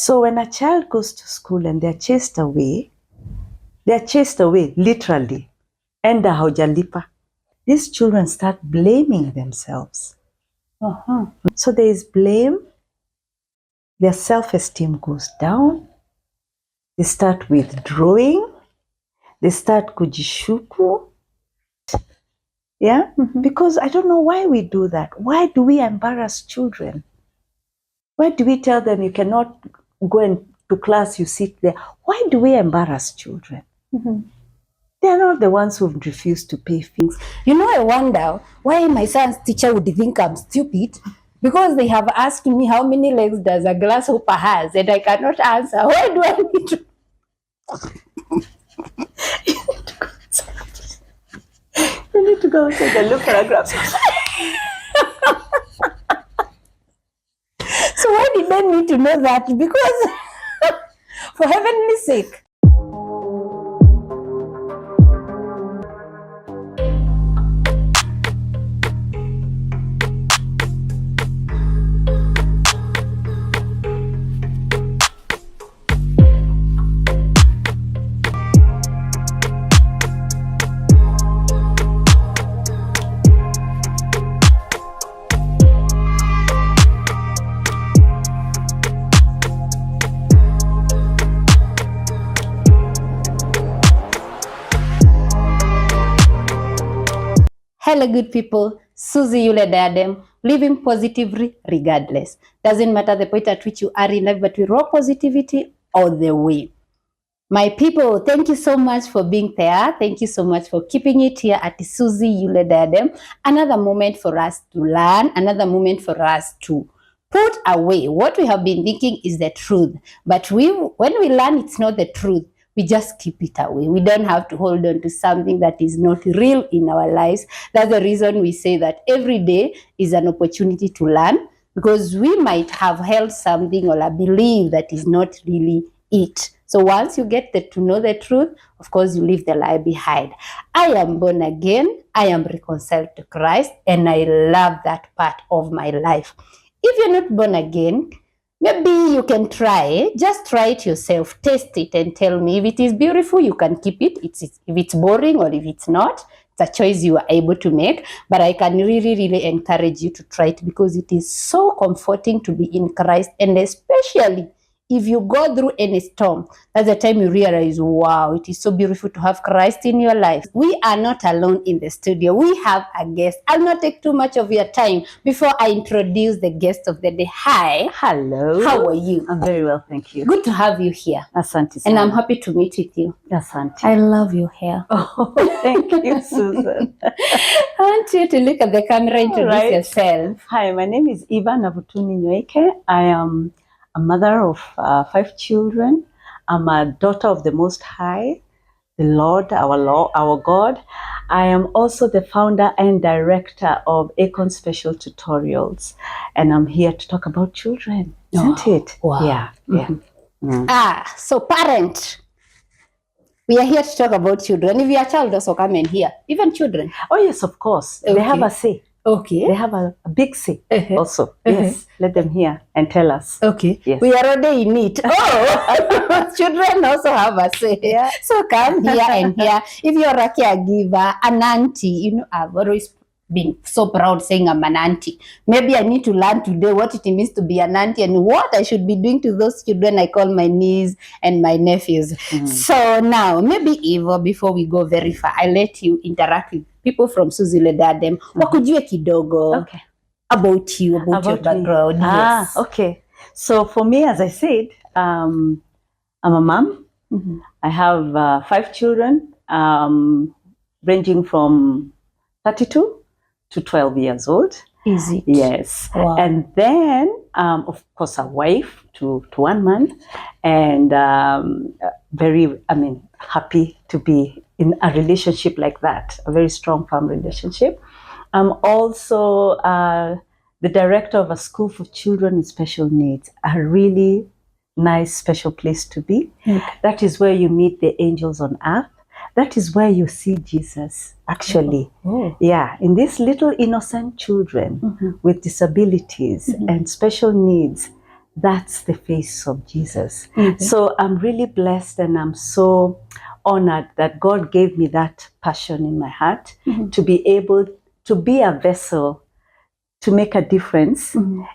So when a child goes to school and they're chased away, literally, enda haujalipa. These children start blaming themselves. So there is blame, their self-esteem goes down, they start withdrawing, they start kujishuku. Yeah, because I don't know why we do that. Why do we embarrass children? Why do we tell them you cannot go into class, you sit there? Why do we embarrass children? They're not the ones who've refused to pay fees. You know, I wonder why my son's teacher would think I'm stupid, because they have asked me how many legs does a grasshopper has, and I cannot answer. Why do I need to? You need to go and take a look at a grasshopper. So why did I need to know that? Because for heaven's sake. Hello, good people. Susie Yule Diadem, living positively regardless. Doesn't matter the point at which you are in life, but we raw positivity all the way. My people, thank you so much for being there. Thank you so much for keeping it here at Susie Yule Diadem. Another moment for us to learn, another moment for us to put away what we have been thinking is the truth. But when we learn it's not the truth, we just keep it away. We don't have to hold on to something that is not real in our lives. That's the reason we say that every day is an opportunity to learn, because we might have held something or a belief that is not really it. So once you get to know the truth, of course, you leave the lie behind. I am born again. I am reconciled to Christ, and I love that part of my life. If you're not born again, maybe you can try. Just try it yourself. Taste it and tell me. If it is beautiful, you can keep it. If it's boring or if it's not, it's a choice you are able to make. But I can really, really encourage you to try it, because it is so comforting to be in Christ, and especially if you go through any storm, that's the time you realize, wow, it is so beautiful to have Christ in your life. We are not alone in the studio. We have a guest. I'll not take too much of your time before I introduce the guest of the day. Hi. Hello. How are you? I'm very well, thank you. Good to have you here. Asante. And I'm happy to meet with you. Asante. I love your hair. Oh, thank you, Susan. I want you to look at the camera, introduce yourself. Hi, my name is Eva Navutuni Nyoike. I am a mother of 5 children. I'm a daughter of the Most High, the Lord, our God. I am also the founder and director of Akon Special Tutorials, and I'm here to talk about children, isn't it? Wow. Yeah. So parent, we are here to talk about children. If you're a child, also come in here. Even children. Oh yes, of course. Okay. They have a say. Okay. They have a big say also. Yes, let them hear and tell us. Okay. Yes. We are already in it. Oh, children also have a say. Yeah. So come here and here. If you're a caregiver, an auntie, you know, I've always been so proud saying I'm an auntie. Maybe I need to learn today what it means to be an auntie and what I should be doing to those children I call my niece and my nephews. So now, maybe Eva, before we go very far, I'll let you interact with people from Susie Yule Diadem. Wakujue kidogo about you, about your background. Yes. Okay. So for me, as I said, I'm a mom. I have 5 children, ranging from 32 to 12 years old. Is it? Yes. Wow. And then, of course, a wife to 1 man, and very, happy to be in a relationship like that, a very strong, firm relationship. I'm also the director of a school for children with special needs, a really nice, special place to be. That is where you meet the angels on earth. That is where you see Jesus, actually. Yeah, in these little innocent children with disabilities and special needs that's the face of Jesus. Okay. So I'm really blessed, and I'm so honored that God gave me that passion in my heart to be able to be a vessel to make a difference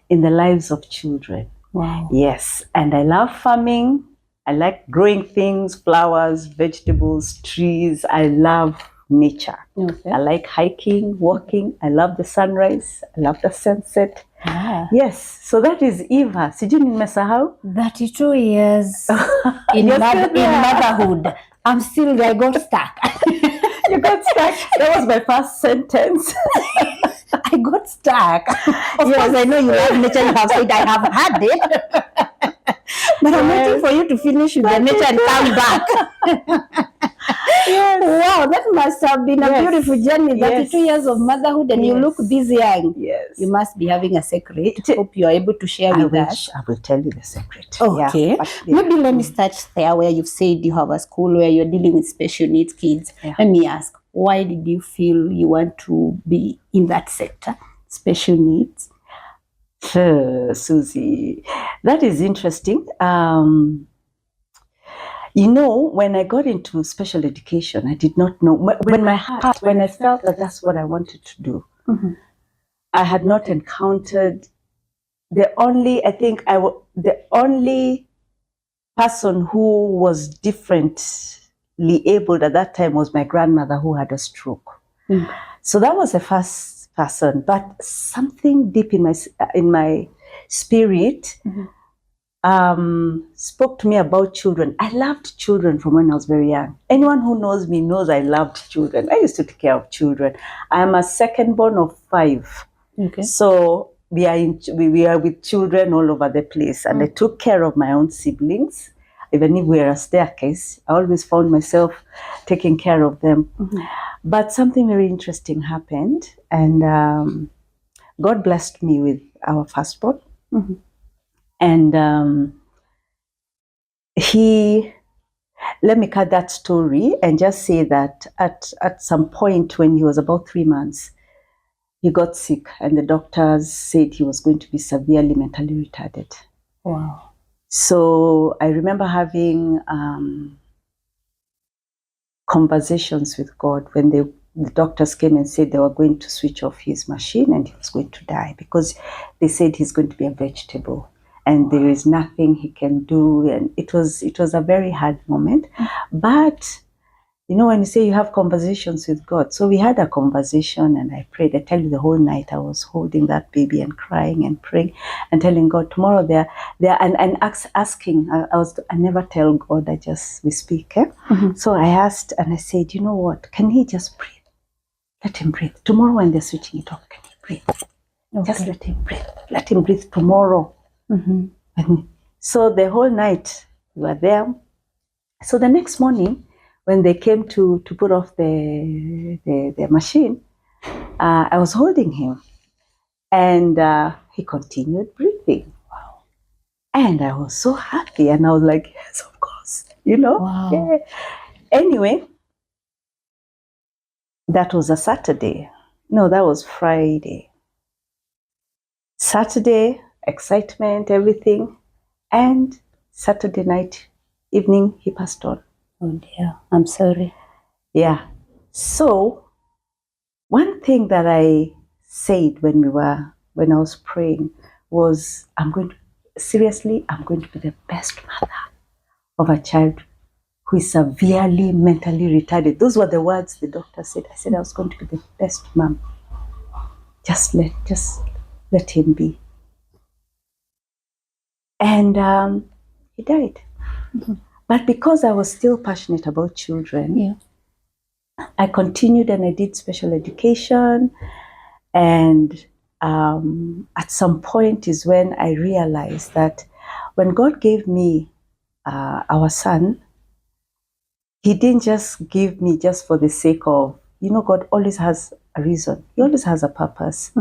in the lives of children. Wow. Yes, and I love farming. I like growing things, flowers, vegetables, trees. I love nature. Okay. I like hiking, walking. I love the sunrise. I love the sunset. Ah. Yes, so that is Eva. Sijui nimesahau. 32 years in You're still there. motherhood. I got stuck. You got stuck. That was my first sentence. I got stuck. Of course, I know you love nature. You have said I have had it. But I'm waiting for you to finish with the nature and come back. Yes. Wow, that must have been a beautiful journey. 32 years of motherhood, and you look this young. Yes. You must be having a secret. Hope you are able to share with us. I will tell you the secret. Okay. Maybe let me start there where you've said you have a school where you're dealing with special needs kids. Yeah. Let me ask, why did you feel you want to be in that sector, special needs? Susie, that is interesting. When I got into special education, I did not know. When I felt that that's what I wanted to do, I had not encountered the only person who was differently abled at that time was my grandmother, who had a stroke. So that was the first person. But something deep in my spirit spoke to me about children. I loved children from when I was very young. Anyone who knows me knows I loved children. I used to take care of children. I am a second born of 5. Okay. So we are with children all over the place, and I took care of my own siblings. Even if we were a staircase, I always found myself taking care of them. But something very interesting happened, and God blessed me with our firstborn. And let me cut that story and just say that at some point when he was about 3 months, he got sick, and the doctors said he was going to be severely mentally retarded. Wow. So I remember having conversations with God when the doctors came and said they were going to switch off his machine and he was going to die, because they said he's going to be a vegetable and there is nothing he can do. And it was a very hard moment. But when you say you have conversations with God, so we had a conversation and I prayed. I tell you, the whole night I was holding that baby and crying and praying and telling God, tomorrow there and asking. I never tell God, we speak. So I asked and I said, you know what? Can he just breathe? Let him breathe. Tomorrow when they're switching it off, can he breathe? Okay. Just let him breathe. Let him breathe tomorrow. And so the whole night we were there. So the next morning, when they came to put off the machine, I was holding him, and he continued breathing. Wow. And I was so happy, and I was like, yes, of course, Wow. Yeah. Anyway, that was a Saturday. No, that was Friday. Saturday, excitement, everything, and Saturday night, evening, he passed on. Oh dear, I'm sorry. Yeah. So one thing that I said when I was praying was, I'm going to be the best mother of a child who is severely mentally retarded. Those were the words the doctor said. I said I was going to be the best mom. Just let him be. And he died. But because I was still passionate about children, I continued and I did special education. And at some point is when I realized that when God gave me our son, he didn't just give me just for the sake of, God always has a reason. He always has a purpose.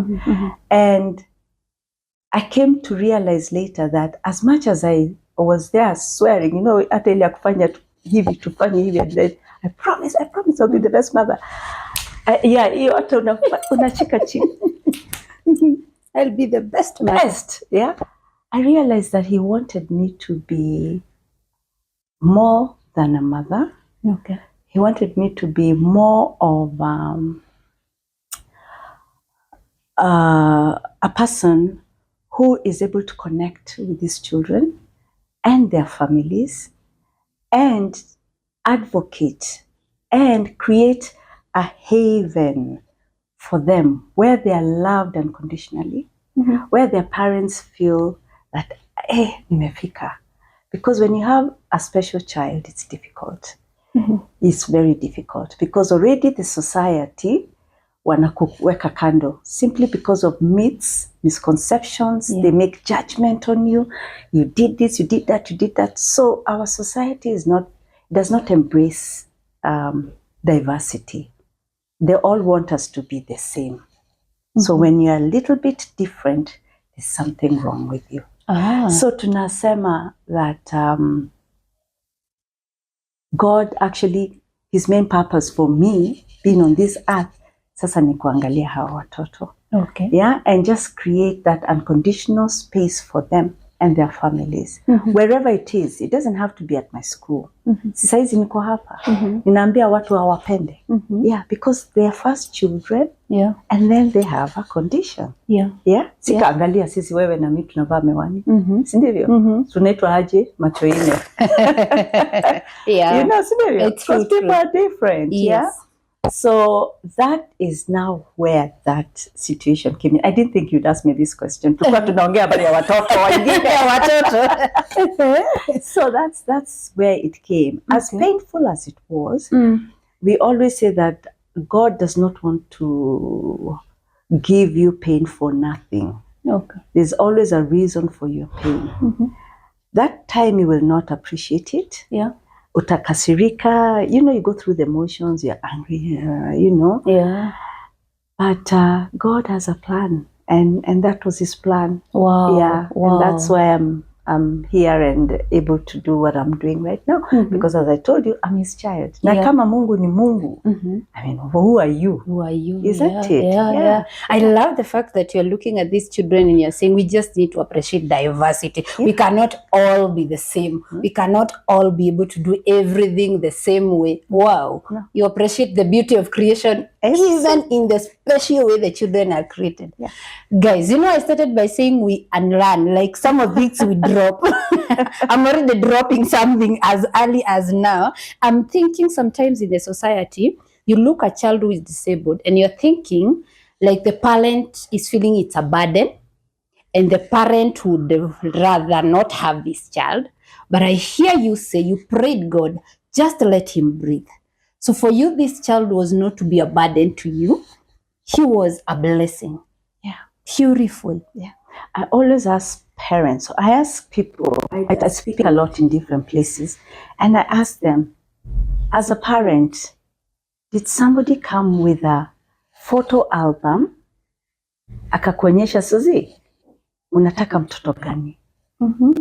And I came to realize later that as much as I was there swearing, hata ile ya kufanya hivi tufanye hivi, and then I promise I'll be the best mother. Hiyo hata unacheka chini. I'll be the best mother. Best, yeah. I realized that he wanted me to be more than a mother. Okay. He wanted me to be more of a person who is able to connect with these children and their families and advocate and create a haven for them where they are loved unconditionally, where their parents feel that, nimefika. Because when you have a special child, it's difficult. It's very difficult because already the society wanakuweka kando simply because of myths, misconceptions. They make judgment on you. You did this, you did that, you did that. So our society does not embrace diversity. They all want us to be the same. So when you're a little bit different, there's something wrong with you. So tunasema that God actually, his main purpose for me being on this earth, sasa ni kuangalia hawa watoto. Okay. Yeah, and just create that unconditional space for them and their families. Wherever it is, it doesn't have to be at my school. Sasa hizi niko hapa. Ninaambia watu hawapende. Yeah, because they are first children. Yeah. And then they have a condition. Yeah. Yeah. Sikaangalia sisi wewe na mimi tunavaa miwani. Si ndivyo? Tunaitwa aje macho ine. Yeah. You know, si ndivyo? It's true, Because people are different. Yes. Yeah. So that is now where that situation came in. I didn't think you'd ask me this question. Tulikuwa tunaongea habari ya watoto wengine ya watoto. So that's where it came. As painful as it was, we always say that God does not want to give you pain for nothing. Okay. There's always a reason for your pain. That time you will not appreciate it. Yeah. Utakasirika, you go through the emotions, you're angry, Yeah. But God has a plan, and that was his plan. Wow. Yeah. Wow. And that's why I'm here and able to do what I'm doing right now. Because as I told you, I'm his child. Na kama Mungu ni Mungu. I mean, who are you? Who are you? Isn't it? Yeah. I love the fact that you're looking at these children and you're saying we just need to appreciate diversity. Yeah. We cannot all be the same. We cannot all be able to do everything the same way. Wow. No. You appreciate the beauty of creation even in the special way the children are created. Yeah. Guys, I started by saying we unlearn, like some of these we drop. I'm already dropping something as early as now. I'm thinking sometimes in the society, you look at a child who is disabled and you're thinking like the parent is feeling it's a burden and the parent would rather not have this child. But I hear you say you prayed God, just let him breathe. So for you, this child was not to be a burden to you. He was a blessing. Yeah. Beautiful. Yeah. I always ask parents, I ask people, I speak a lot in different places, and I ask them, as a parent, did somebody come with a photo album akakuonyesha, Suzy, unataka mtoto gani?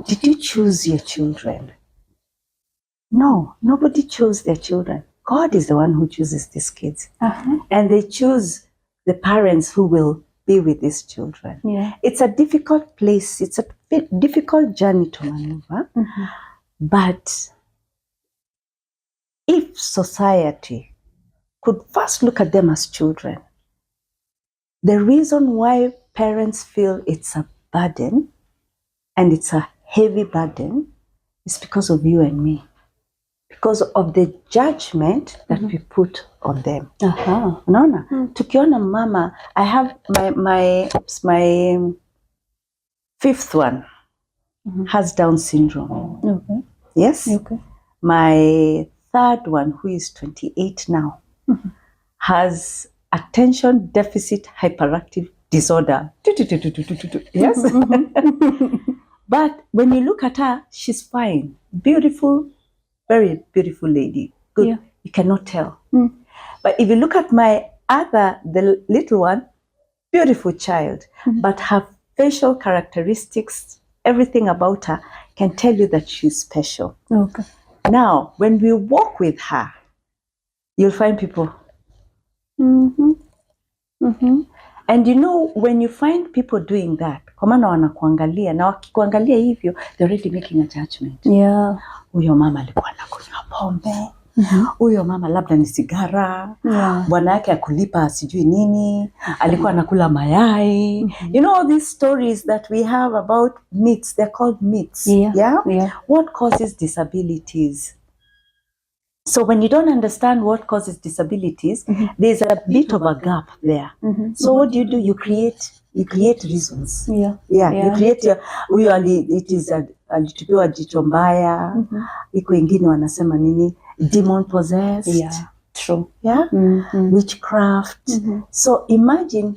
Did you choose your children? No, nobody chose their children. God is the one who chooses these kids. And they choose the parents who will be with these children. Yeah. It's a difficult place. It's a difficult journey to maneuver. But if society could first look at them as children, the reason why parents feel it's a burden and it's a heavy burden is because of you and me. Because of the judgment that we put on them. Unaona? Tukiona mama, I have my fifth one has Down syndrome. Okay. Yes? Okay. My third one, who is 28 now, has attention deficit hyperactive disorder. Yes? But when you look at her, she's fine. Beautiful, very beautiful lady. Good. Yeah. You cannot tell. But if you look at my the little one, beautiful child, but her facial characteristics, everything about her can tell you that she's special. Okay. Now, when we walk with her, you'll find people. And you know, when you find people doing that, kwa maana wanakuangalia, na wakikuangalia hivyo, they're already making a judgment. Yeah. Huyo mama alikuwa anakunywa pombe. Huyo mama labda ni sigara. Bwana yake akulipa sijui nini. Alikuwa anakula mayai. You know all these stories that we have about myths, they're called myths. Yeah? What causes disabilities? So when you don't understand what causes disabilities, there's a bit of a gap there. So what do? You create reasons. You create it is alitupiwa jicho mbaya. Iko wengine wanasema nini? Demon possessed. Yeah, true. Yeah? Witchcraft. So imagine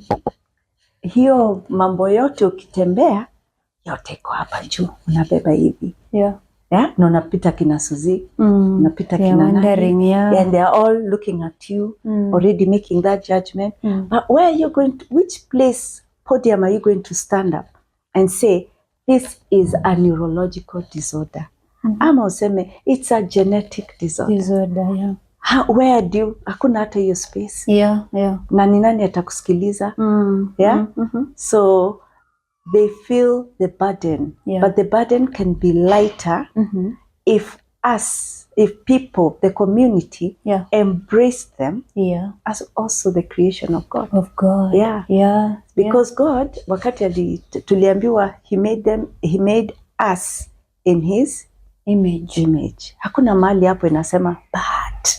hiyo mambo yote ukitembea, yote iko hapa juu, unabeba hivi. Yeah, na unapita kina Suzy, unapita kina nani, and they are all looking at you, already making that judgment. But where are you going to, which place, podium are you going to stand up and say, this is a neurological disorder? Ama useme, it's a genetic disorder. Where do you, hakuna hata hiyo space. Na ni nani atakusikiliza? So they feel the burden, but the burden can be lighter if people, the community, embrace them as also the creation of God. Because God, wakati tuliambiwa, he made us in his image. Hakuna mahali hapo inasema but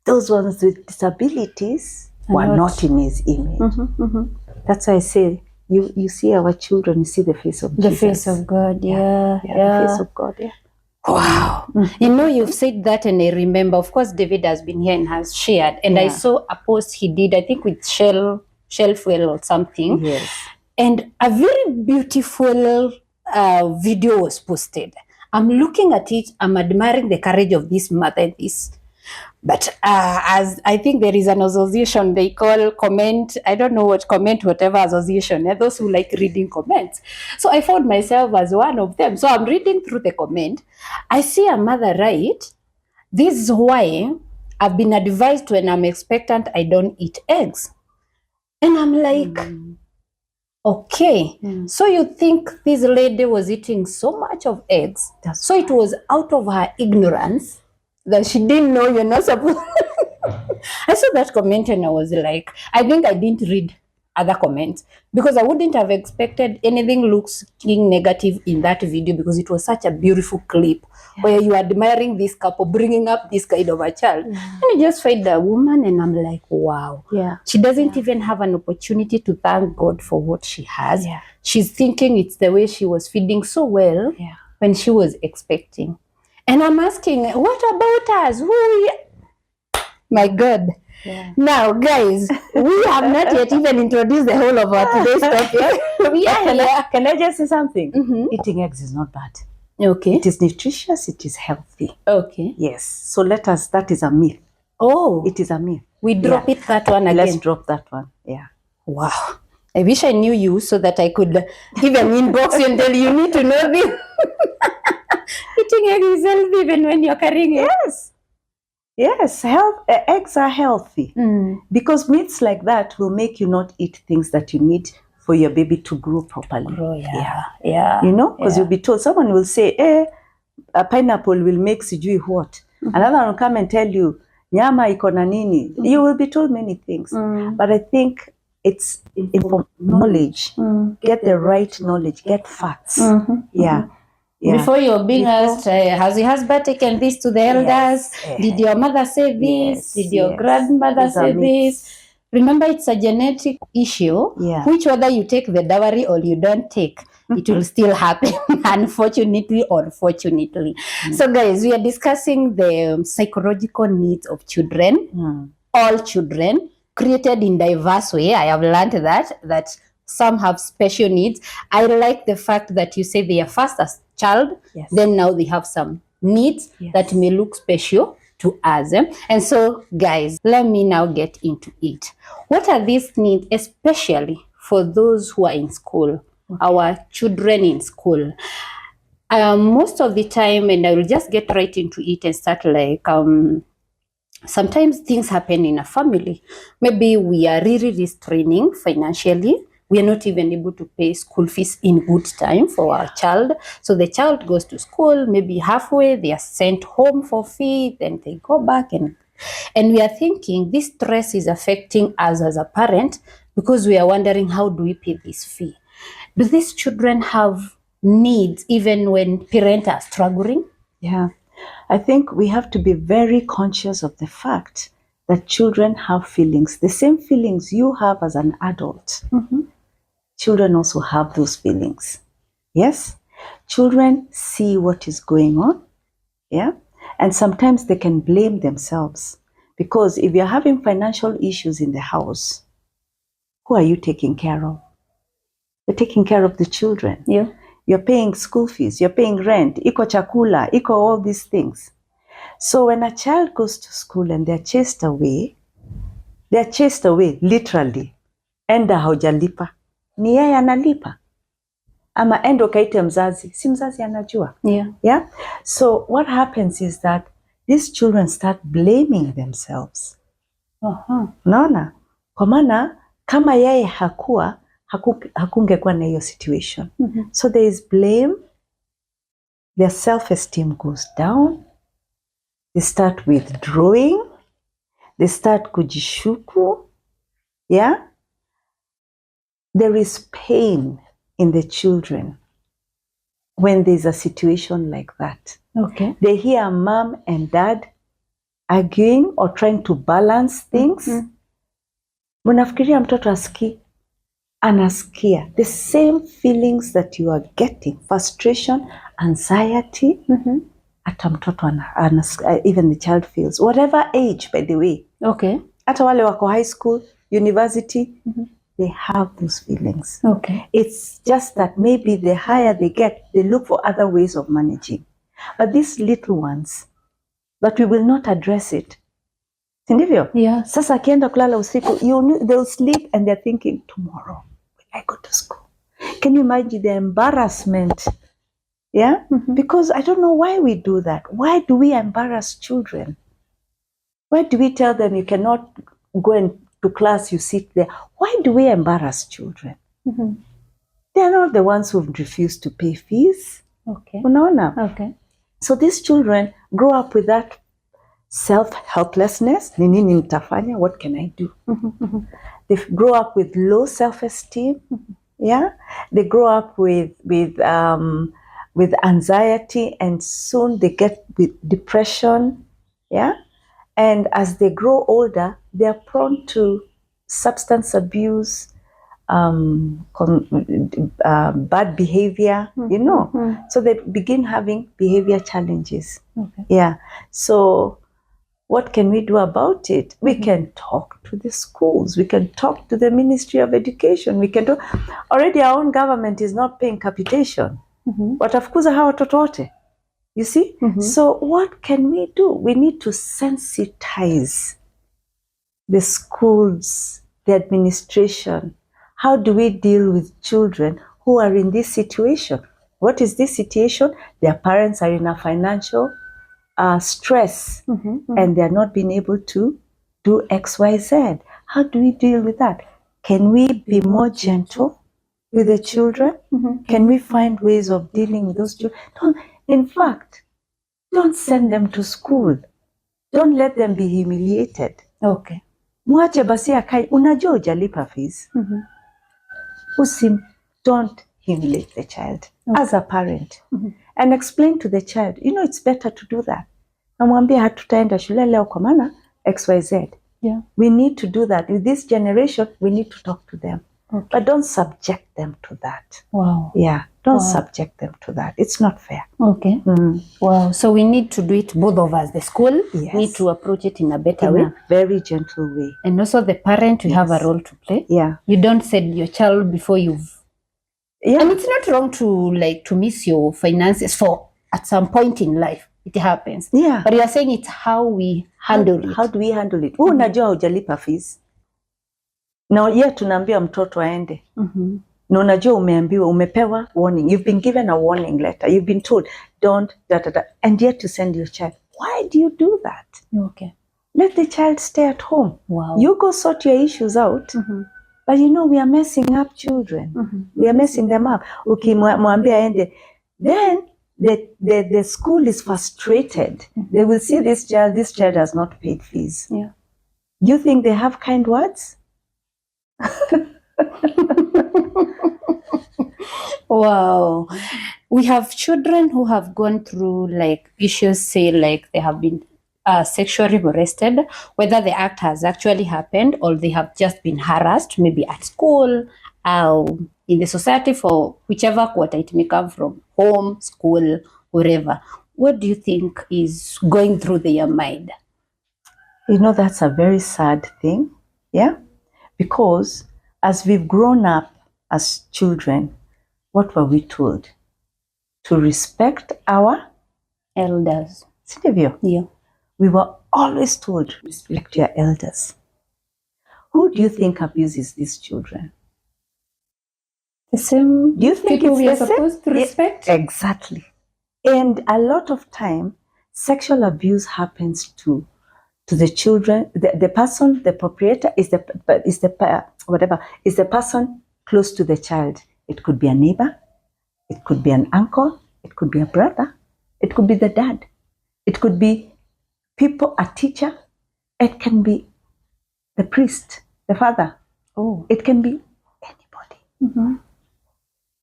those ones with disabilities were not in his image. That's why I say, you see our children, you see the face of Jesus. The face of God, the face of God, Wow. You know, you've said that and I remember, of course, David has been here and has shared. And I saw a post he did, I think with Shell Fuel or something. And a very beautiful video was posted. I'm looking at it, I'm admiring the courage of this mother and this. But as I think there is an association they call comment, I don't know what comment, whatever association, those who like reading comments. So I found myself as one of them. So I'm reading through the comment. I see a mother write, this is why I've been advised when I'm expectant, I don't eat eggs. And I'm like, okay, so you think this lady was eating so much of eggs, so it was out of her ignorance that she didn't know you're not supposed. I saw that comment and I was like, I think I didn't read other comments because I wouldn't have expected anything looking negative in that video because it was such a beautiful clip where you are admiring this couple bringing up this kind of a child. And I just find the woman and I'm like, wow. She doesn't even have an opportunity to thank God for what she has. She's thinking it's the way she was feeding so well when she was expecting. And I'm asking, what about us? My God. Now, guys, we have not yet even introduced the whole of our today's topic. Can I just say something? Eating eggs is not bad. It is nutritious, it is healthy. Yes. So that is a myth. It is a myth. We drop it that one again. Let's drop that one. Wow. I wish I knew you so that I could even inbox you and tell you need to know this. Eating eggs is healthy even when you're carrying it. Yes, eggs are healthy because myths like that will make you not eat things that you need for your baby to grow properly. You know, because you'll be told, someone will say, a pineapple will make sijui what. Another one will come and tell you, nyama iko na nini. You will be told many things. But I think it's knowledge. Get the right knowledge. Get facts. Before you're being asked, has your husband taken this to the elders? Did your mother say this? Did your grandmother say this? Remember, it's a genetic issue, which whether you take the dowry or you don't take, it will still happen, unfortunately or fortunately. So guys, we are discussing the psychological needs of children, all children, created in diverse way. I have learned that some have special needs. I like the fact that you say they are first as child, then now they have some needs that may look special to us. And so, guys, let me now get into it. What are these needs, especially for those who are in school, our children in school? Most of the time, and I will just get right into it and start like sometimes things happen in a family. Maybe we are really restraining financially. We are not even able to pay school fees in good time for our child. So the child goes to school, maybe halfway they are sent home for fee, then they go back, and we are thinking this stress is affecting us as a parent, because we are wondering, how do we pay this fee? Do these children have needs even when parents are struggling? Yeah, I think we have to be very conscious of the fact that children have feelings, the same feelings you have as an adult. Children also have those feelings. Yes, children see what is going on. Yeah, and sometimes they can blame themselves, because if you're having financial issues in the house, who are you taking care of? You're taking care of the children. Yeah. You're paying school fees, you're paying rent, iko chakula, iko all these things. So when a child goes to school and they're chased away literally. Enda haujalipa, ni yeye analipa, ama enda ukaite mzazi, si mzazi anajua. Yeah. So what happens is that these children start blaming themselves. Naona, kwa maana kama yeye hakungekuwa na hiyo situation. So there is blame, their self-esteem goes down, they start withdrawing, they start kujishuku. Yeah, there is pain in the children when there's a situation like that. Okay. They hear mom and dad arguing or trying to balance things. Mnafikiria mtoto asikii? Anasikia the same feelings that you are getting, frustration, anxiety. Hata mtoto even the child feels, whatever age, by the way. Okay. Hata wale wako high school, university, they have those feelings. Okay. It's just that maybe the higher they get, they look for other ways of managing. But these little ones, but we will not address it. Sindivyo? Yeah. Sasa akienda kulala usiku, they'll sleep and they're thinking, tomorrow when I go to school. Can you imagine the embarrassment? Yeah? Because I don't know why we do that. Why do we embarrass children? Why do we tell them you cannot go to class, you sit there? Why do we embarrass children? They're not the ones who've refused to pay fees. Okay. Unaona? Okay. So these children grow up with that self-helplessness. Ni nini nitafanya? What can I do? They grow up with low self-esteem. Yeah, they grow up with anxiety, and soon they get with depression. Yeah, and as they grow older, they are prone to substance abuse, bad behavior. So they begin having behavior challenges. Okay. Yeah. So what can we do about it? We can talk to the schools. We can talk to the Ministry of Education. We can do. Already our own government is not paying capitation. Watafukuza hawa watoto wote. You see? So what can we do? We need to sensitize the schools, the administration. How do we deal with children who are in this situation? What is this situation? Their parents are in a financial stress, and they're not being able to do X, Y, Z. How do we deal with that? Can we be more gentle with the children? Can we find ways of dealing with those children? In fact, don't send them to school. Don't let them be humiliated. Okay. Mwache basi akai, unajua hujalipa fees. Don't humiliate the child as a parent. And explain to the child, it's better to do that. Namwambia hatutaenda shule leo kwa maana XYZ. Yeah. We need to do that. With this generation, we need to talk to them. Okay. But don't subject them to that. Wow. Yeah, don't subject them to that. It's not fair. Okay. Wow. So we need to do it, both of us. The school need to approach it in a better way. In a very gentle way. And also the parent, you have a role to play. Yeah. You don't send your child before you've... Yeah. And it's not wrong to miss your finances at some point in life. It happens. Yeah. But you are saying it's how we handle it. How do we handle it? Unajua hujalipa fees. Na yeye tunaambia mtoto aende. Na unajua umepewa warning. You've been given a warning letter. You've been told don't and yet to send your child. Why do you do that? Okay. Let the child stay at home. Wow. You go sort your issues out. But you know, we are messing up children. We are messing them up. Ukimwambia aende. Then the school is frustrated. They will see this child has not paid fees. Yeah. Do you think they have kind words? Wow. We have children who have gone through like issues, say like they have been sexually molested, whether the act has actually happened or they have just been harassed, maybe at school, in the society, for whichever quarter it may come from, home, school, wherever. What do you think is going through their mind? You know, that's a very sad thing. Yeah. Because as we've grown up as children, what were we told? To respect our Elders. Sindivyo. Yeah. We were always told, respect your elders. Who do you think abuses these children? The same. Do you think people it's we are the same? supposed to respect? Yeah, exactly. And a lot of time, sexual abuse happens to the children. The person, the proprietor is the person close to the child. It could be a neighbor, it could be an uncle, it could be a brother, it could be the dad, it could be people, a teacher, it can be the priest, the father. Oh. It can be anybody.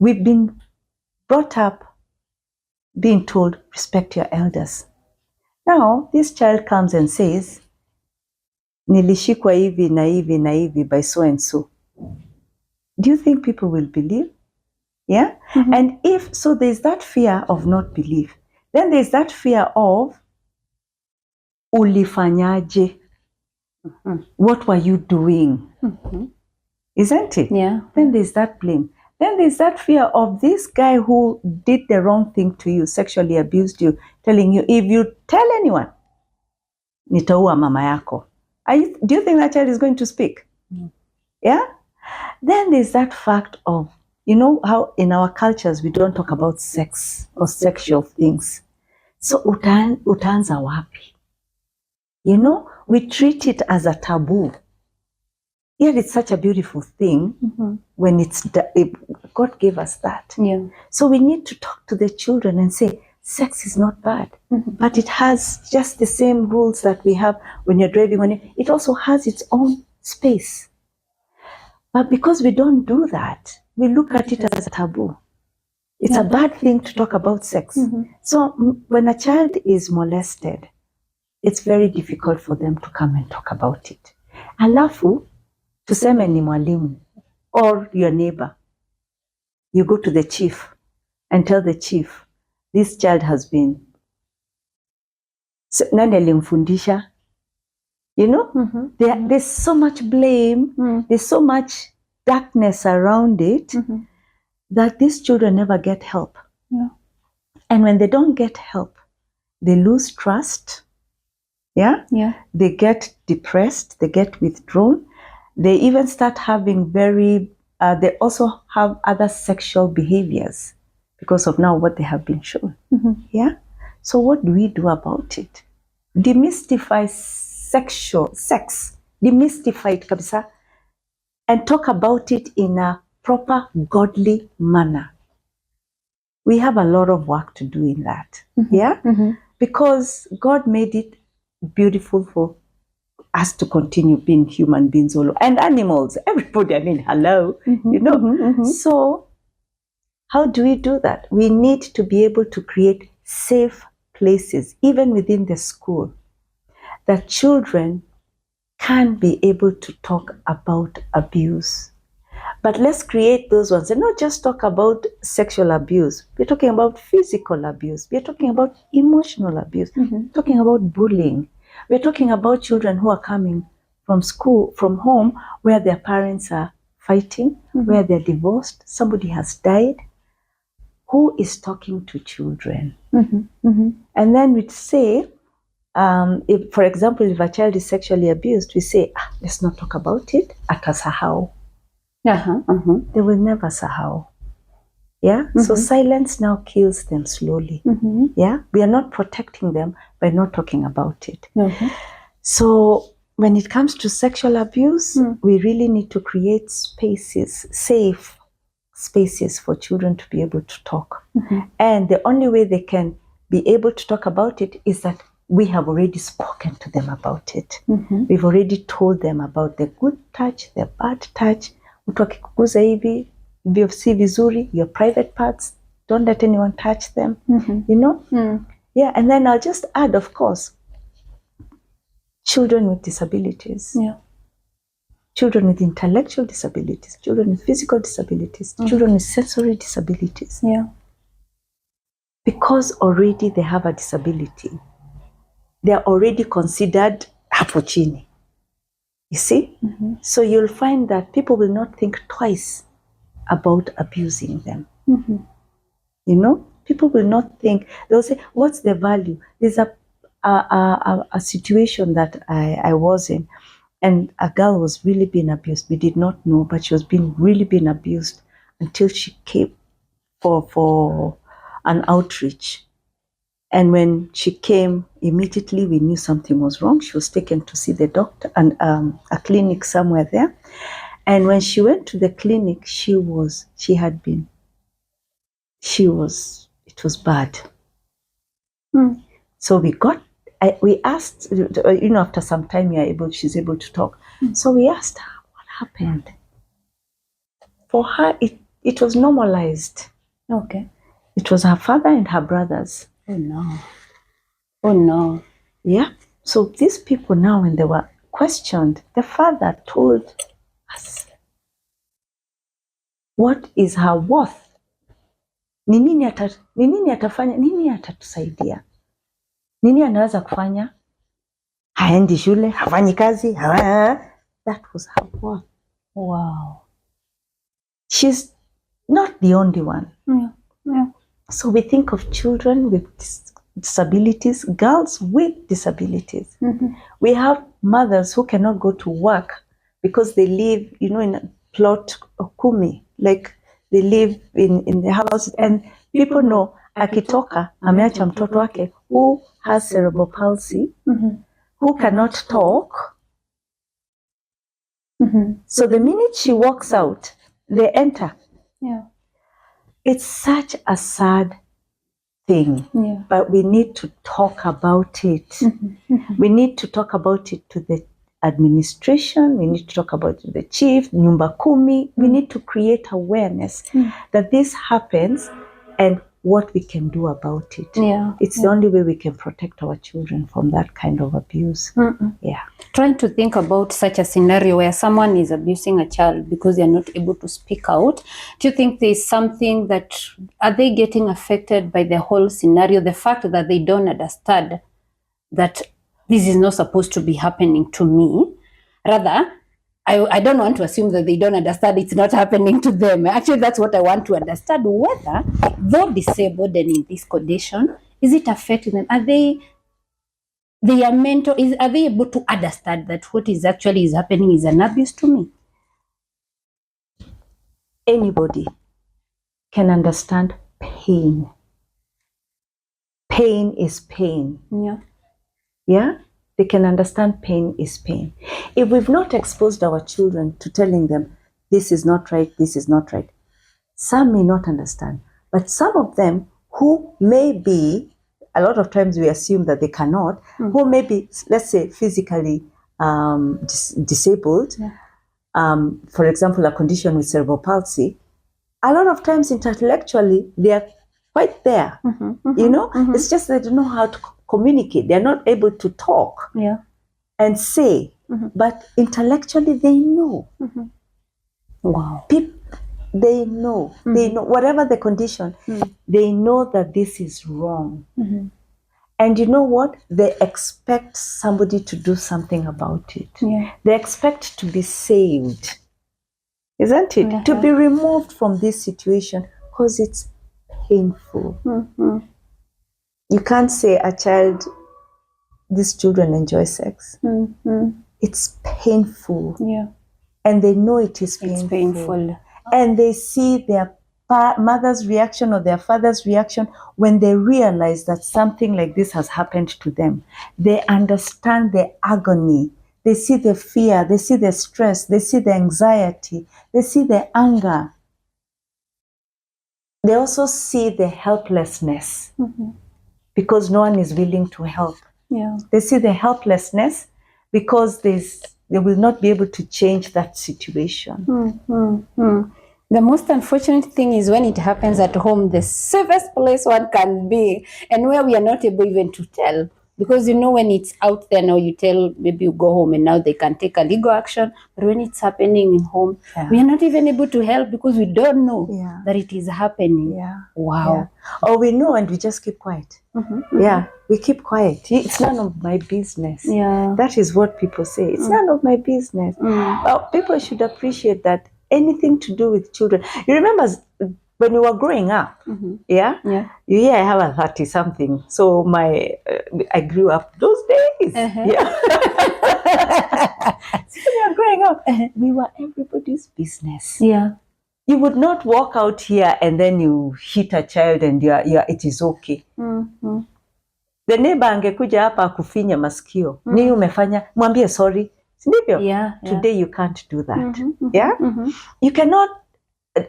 We've been brought up being told, respect your elders. Now, this child comes and says, nilishikwa hivi na hivi na hivi by so and so. Do you think people will believe? Yeah? And if so, there's that fear of not belief. Then there's that fear of ulifanyaje. What were you doing? Isn't it? Yeah. Then there's that blame. Then there's that fear of this guy who did the wrong thing to you, sexually abused you, telling you, if you tell anyone, nitaua mama yako. Do you think that child is going to speak? Yeah? Then there's that fact of, you know how in our cultures we don't talk about sex or sexual things. So utaanza wapi? You know, we treat it as a taboo. Yet it's such a beautiful thing when God gave us that. Yeah. So we need to talk to the children and say, sex is not bad, but it has just the same rules that we have when you're driving. It also has its own space. But because we don't do that, we look at it as a taboo. It's a bad thing to talk about sex. So when a child is molested, it's very difficult for them to come and talk about it. Alafu, tuseme ni mwalimu or your neighbor. You go to the chief and tell the chief, this child has been, nani alimfundisha? You know, there's so much blame, there's so much darkness around it that these children never get help. Yeah. And when they don't get help, they lose trust. Yeah? Yeah. They get depressed, they get withdrawn. They even start having they also have other sexual behaviors because of now what they have been shown. Yeah? So what do we do about it? Demystify sex. Demystify it kabisa. And talk about it in a proper godly manner. We have a lot of work to do in that. Yeah? Because God made it beautiful for us to continue being human beings all over. And animals, everybody, I mean, hello, you know. So how do we do that? We need to be able to create safe places, even within the school, that children can be able to talk about abuse. But let's create those ones and not just talk about sexual abuse. We're talking about physical abuse. We're talking about emotional abuse. We're talking about bullying. We're talking about children who are coming from school, from home, where their parents are fighting, where they're divorced, somebody has died. Who is talking to children? And then we'd say, if, for example, if a child is sexually abused, we say, let's not talk about it. Atasahau. They will never sahau. Yeah. So silence now kills them slowly. Yeah. We are not protecting them by not talking about it. So when it comes to sexual abuse, we really need to create spaces, safe spaces for children to be able to talk. And the only way they can be able to talk about it is that we have already spoken to them about it. We've already told them about the good touch, the bad touch. Mtu akikuguza hivi, si vizuri, your private parts, don't let anyone touch them, you know? Yeah, and then I'll just add, of course, children with disabilities. Yeah. Children with intellectual disabilities, children with physical disabilities, children with sensory disabilities. Yeah. Because already they have a disability, they are already considered hapo chini. You see? So you'll find that people will not think twice about abusing them. You know? People will not think, they'll say, what's the value? There's a situation that I was in, and a girl was really being abused. We did not know, but she was really being abused until she came for an outreach. And when she came, immediately we knew something was wrong. She was taken to see the doctor and a clinic somewhere there. And when she went to the clinic, it was bad. So we asked, after some time she's able to talk. So we asked her what happened. For her, it was normalized. Okay. It was her father and her brothers. Oh no. Oh no. Yeah. So these people now, when they were questioned, the father told us, what is her worth? Ni nini atafanya? Nini atatusaidia? Nini anaweza kufanya? Haendi shule, hafanyi kazi. That was her worth. Wow. She's not the only one. Yeah. So we think of children with disabilities, girls with disabilities. We have mothers who cannot go to work because they live, in a plot kumi, like they live in the house, and people know akitoka ameacha mtoto wake who has cerebral palsy, who cannot talk. So the minute she walks out, they enter. Yeah. It's such a sad thing, but we need to talk about it. We need to talk about it to the administration. We need to talk about it to the chief, nyumba kumi. We need to create awareness that this happens and what we can do about it. It's the only way we can protect our children from that kind of abuse. Yeah. Trying to think about such a scenario where someone is abusing a child because they're not able to speak out. Do you think there's something that, are they getting affected by the whole scenario? The fact that they don't understand that this is not supposed to be happening to me. Rather, I don't want to assume that they don't understand it's not happening to them. Actually, that's what I want to understand. Whether, though disabled and in this condition, is it affecting them? Are they able to understand that what is actually is happening is an abuse to me? Anybody can understand pain. Pain is pain. Yeah? They can understand pain is pain. If we've not exposed our children to telling them, this is not right, this is not right, some may not understand. But some of them who may be, a lot of times we assume that they cannot, who may be, let's say, physically disabled, for example, a condition with cerebral palsy, a lot of times intellectually, they are quite there. It's just they don't know how to communicate. They're not able to talk and say, but intellectually they know. Wow. They know. They know, whatever the condition, they know that this is wrong. And you know what? They expect somebody to do something about it. They expect to be saved. Isn't it? To be removed from this situation because it's painful. You can't say a child, these children enjoy sex. It's painful. And they know it is painful. And they see their mother's reaction or their father's reaction when they realize that something like this has happened to them. They understand the agony. They see the fear. They see the stress. They see the anxiety. They see the anger. They also see the helplessness because no one is willing to help. Yeah. They see the helplessness because they will not be able to change that situation. The most unfortunate thing is when it happens at home, the safest place one can be, and where we are not able even to tell. Because when it's out there now, you tell, maybe you go home and now they can take a legal action. But when it's happening in home, we are not even able to help because we don't know that it is happening. Wow. Or we know and we just keep quiet. We keep quiet. It's none of my business. That is what people say. It's none of my business. Well, people should appreciate that anything to do with children. You remember when we were growing up, you hear I have a 30-something. So I grew up those days. So when we were growing up, we were everybody's business. You would not walk out here and then you hit a child and it is okay. The neighbor angekuja hapa akufinya masikio. Nini umefanya? Mwambie sorry. Sindivyo? Today you can't do that. You cannot,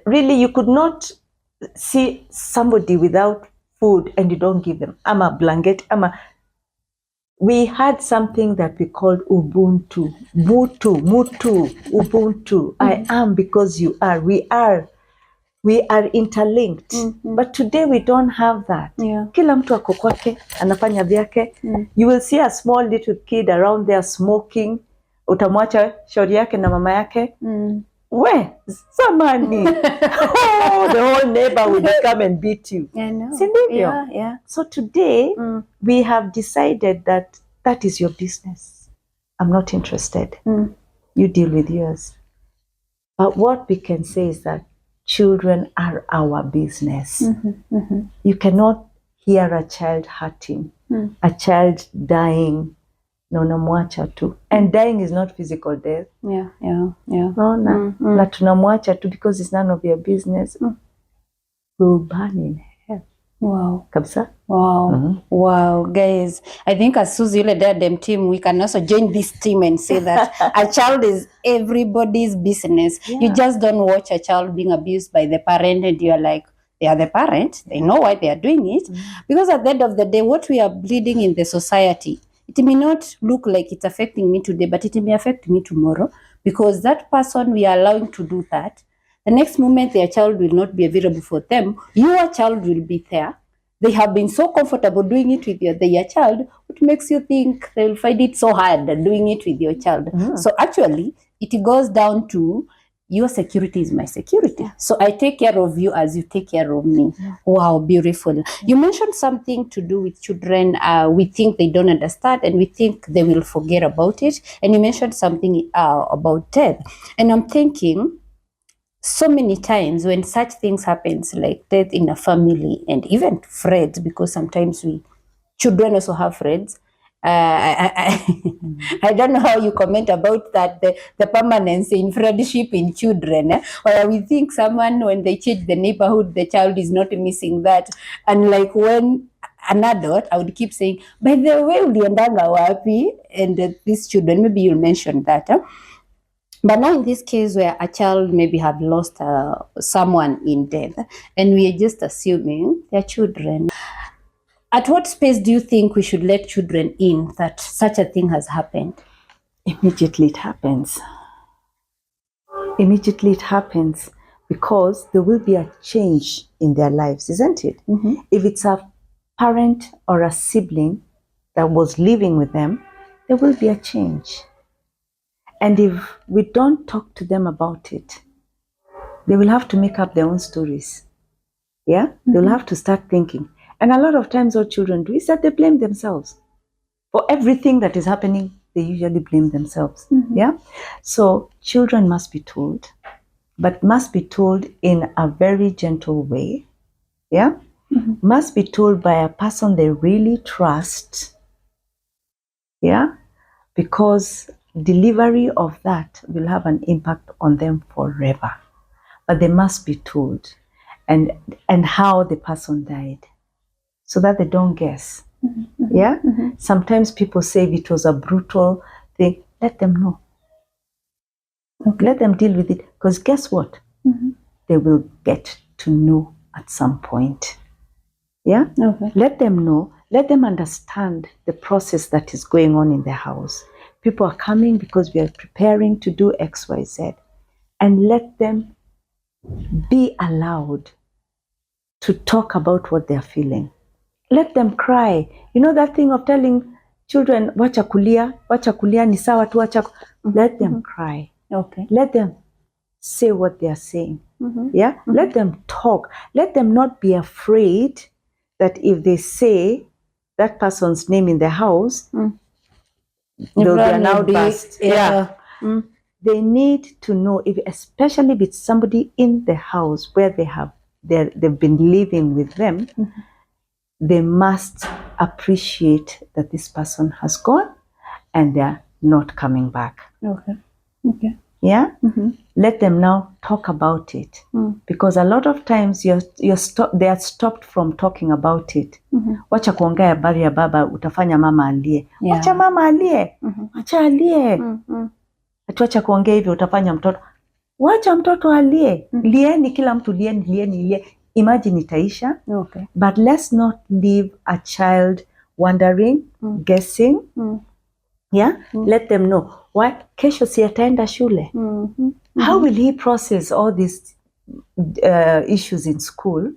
really, you could not see somebody without food and you don't give them. I'm a blanket. We had something that we called Ubuntu. Mutu, Ubuntu. I am because you are. We are interlinked. But today we don't have that. Kila mtu ako kwake, anafanya vyake. You will see a small little kid around there smoking. Utamwacha shauri yake na mama yake. We, samani. The whole neighbor will come and beat you. Sindivyo? So today, we have decided that is your business. I'm not interested. You deal with yours. But what we can say is that children are our business. You cannot hear a child hurting, a child dying. No, namwacha tu. And dying is not physical death. No, na tunamwacha tu because it's none of your business. We'll burn in hell. Wow. Kabisa? Wow. Wow, guys. I think as Susie Yule Dadem team, we can also join this team and say that a child is everybody's business. You just don't watch a child being abused by the parent and you're like, they are the parent. They know why they are doing it. Because at the end of the day, what we are bleeding in the society, it may not look like it's affecting me today, but it may affect me tomorrow because that person we are allowing to do that, the next moment their child will not be available for them. Your child will be there. They have been so comfortable doing it with their child, what makes you think they will find it so hard doing it with your child? So actually, it goes down to your security is my security. So I take care of you as you take care of me. Wow, beautiful. You mentioned something to do with children. We think they don't understand and we think they will forget about it. And you mentioned something about death. And I'm thinking, so many times when such things happens, like death in a family and even friends, because sometimes children also have friends. I don't know how you comment about that, the permanence in friendship in children. Or we think someone, when they change the neighborhood, the child is not missing that. And like when an adult, I would keep saying, by the way, uliendaga wapi? And these children, maybe you'll mention that. But now in this case where a child maybe have lost someone in death, and we are just assuming they're children. At what space do you think we should let children in that such a thing has happened? Immediately it happens. Immediately it happens because there will be a change in their lives, isn't it? If it's a parent or a sibling that was living with them, there will be a change. And if we don't talk to them about it, they will have to make up their own stories. Yeah? They'll have to start thinking. And a lot of times what children do is that they blame themselves. For everything that is happening, they usually blame themselves. Yeah? So children must be told, but must be told in a very gentle way. Yeah? Must be told by a person they really trust. Yeah? Because delivery of that will have an impact on them forever. But they must be told. and how the person died, so that they don't guess. Yeah. Sometimes people say if it was a brutal thing, let them know. Let them deal with it, because guess what? They will get to know at some point. Yeah. Let them know. Let them understand the process that is going on in the house. People are coming because we are preparing to do X, Y, Z, and let them be allowed to talk about what they are feeling. Let them cry. You know that thing of telling children, wacha kulia ni sawa tu, wacha. Let them cry. Let them say what they are saying. Yeah. Let them talk. Let them not be afraid that if they say that person's name in the house, they'll be an outburst. They need to know, especially if it's somebody in the house where they've been living with them, they must appreciate that this person has gone and they're not coming back. Yeah. Let them now talk about it, because a lot of times they are stopped from talking about it. Wacha kuongea habari ya baba, utafanya mama alie. Wacha mama alie. Wacha alie. Wacha kuongea hivyo, utafanya mtoto. Wacha mtoto alie. Lieni, kila mtu lieni. Imagine itaisha. But let's not leave a child wondering, guessing. Yeah. Let them know. What? Kesho si ataenda shule. How will he process all these issues in school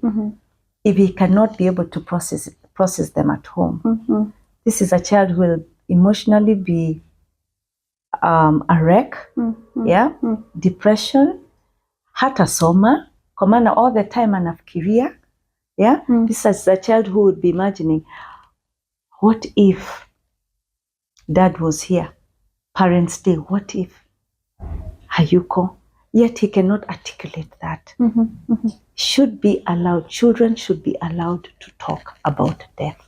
if he cannot be able to process them at home? This is a child who will emotionally be a wreck. Yeah. Depression. Hatasoma kwa maana all the time anafikiria. Yeah. This is a child who would be imagining, what if dad was here? Parents' Day, what if? Hayuko. Yet he cannot articulate that. Should be allowed. Children should be allowed to talk about death.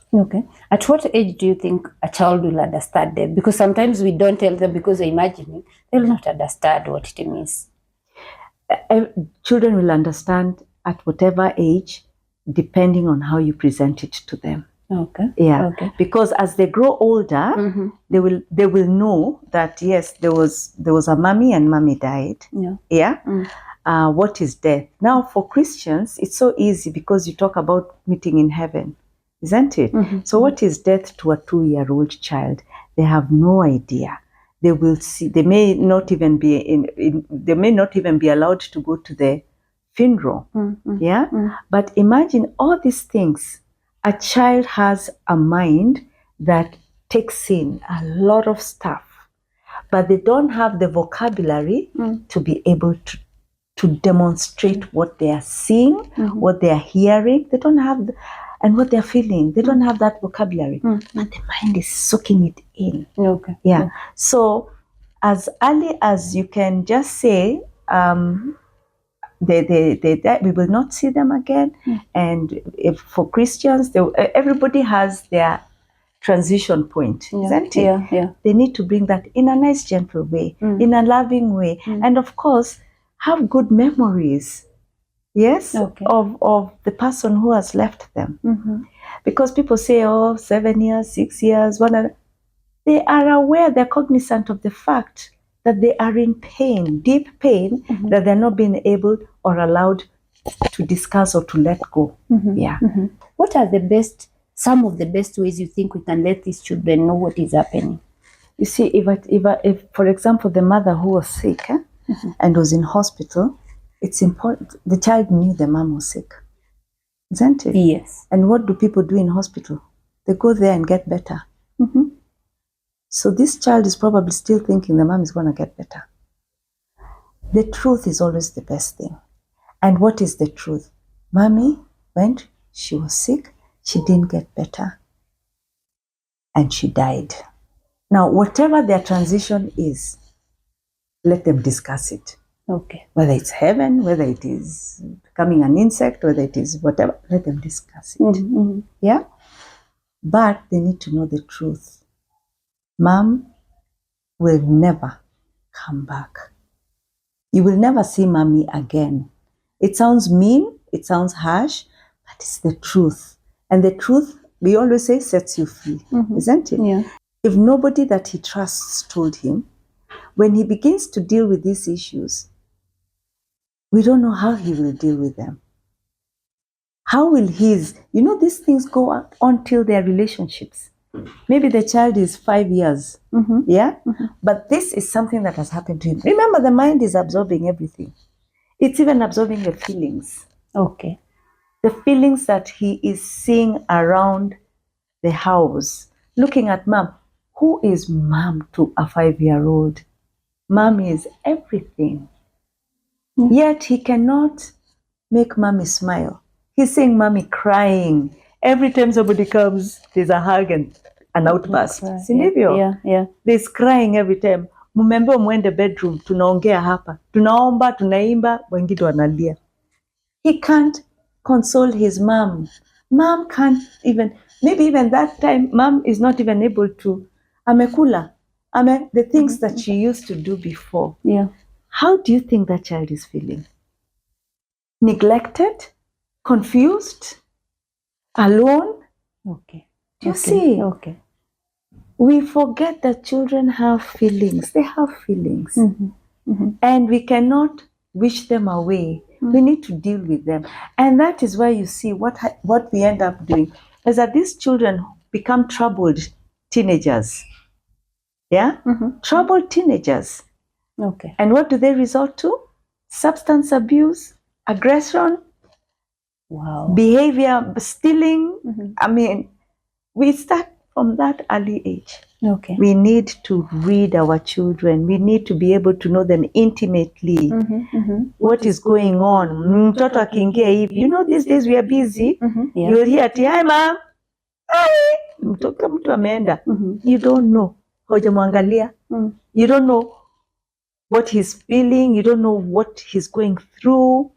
At what age do you think a child will understand death? Because sometimes we don't tell them because they're imagining. They will not understand what it means. Children will understand at whatever age, depending on how you present it to them. Yeah. Because as they grow older, they will know that yes, there was a mommy and mommy died. Yeah. What is death? Now for Christians, it's so easy because you talk about meeting in heaven, isn't it? So what is death to a 2-year-old child? They have no idea. They will see. They may not even be they may not even be allowed to go to the funeral. Yeah. But imagine all these things. A child has a mind that takes in a lot of stuff, but they don't have the vocabulary to be able to demonstrate what they are seeing, what they are hearing. They don't have, and what they're feeling. They don't have that vocabulary, but the mind is soaking it in. Yeah. So as early as you can just say, we will not see them again. And if for Christians, everybody has their transition point, isn't it? They need to bring that in a nice, gentle way, in a loving way, and of course, have good memories. Yes, of the person who has left them. Because people say, 7 years, 6 years, they are aware, they're cognizant of the fact that they are in pain, deep pain, that they're not being able or allowed to discuss or to let go. What are some of the best ways you think we can let these children know what is happening? You see, if for example, the mother who was sick and was in hospital, it's important. The child knew the mom was sick, isn't it? Yes. And what do people do in hospital? They go there and get better. So this child is probably still thinking the mom is going to get better. The truth is always the best thing. And what is the truth? Mommy, when she was sick, she didn't get better. And she died. Now, whatever their transition is, let them discuss it. Whether it's heaven, whether it is becoming an insect, whether it is whatever, let them discuss it. Yeah? But they need to know the truth. Mom will never come back. You will never see mommy again. It sounds mean, it sounds harsh, but it's the truth. And the truth, we always say, sets you free, isn't it? Yeah. If nobody that he trusts told him, when he begins to deal with these issues, we don't know how he will deal with them. How will these things go on till their relationships? Maybe the child is 5 years, yeah? But this is something that has happened to him. Remember, the mind is absorbing everything. It's even absorbing the feelings. Okay. The feelings that he is seeing around the house. Looking at mom. Who is mom to a 5-year-old? Mom is everything. Yet he cannot make mommy smile. He's seeing mommy crying. Every time somebody comes, there's a hug and an outburst. Si ndivyo? Yeah. There's crying every time. Mumembe mwende bedroom, tunaongea hapa. Tunaomba, tunaimba, wengine wanalia. He can't console his mom. Mom can't even, maybe even that time, mom is not even able to, amekula, the things that she used to do before. Yeah. How do you think that child is feeling? Neglected? Confused? Alone? Okay. Do you see? Okay. We forget that children have feelings. They have feelings. And we cannot wish them away. We need to deal with them. And that is why you see what we end up doing is that these children become troubled teenagers. Yeah? Troubled teenagers. Okay. And what do they resort to? Substance abuse, aggression, Wow. behavior, stealing. I mean, we start from that early age. Okay. We need to read our children. We need to be able to know them intimately. What is going on? Mtoto akiingia hivi. You know, these days we are busy. Yeah. You'll hear, hi mom. Hi. Mtu ameenda. You don't know. Hujamwangalia. You don't know what he's feeling. You don't know what he's going through.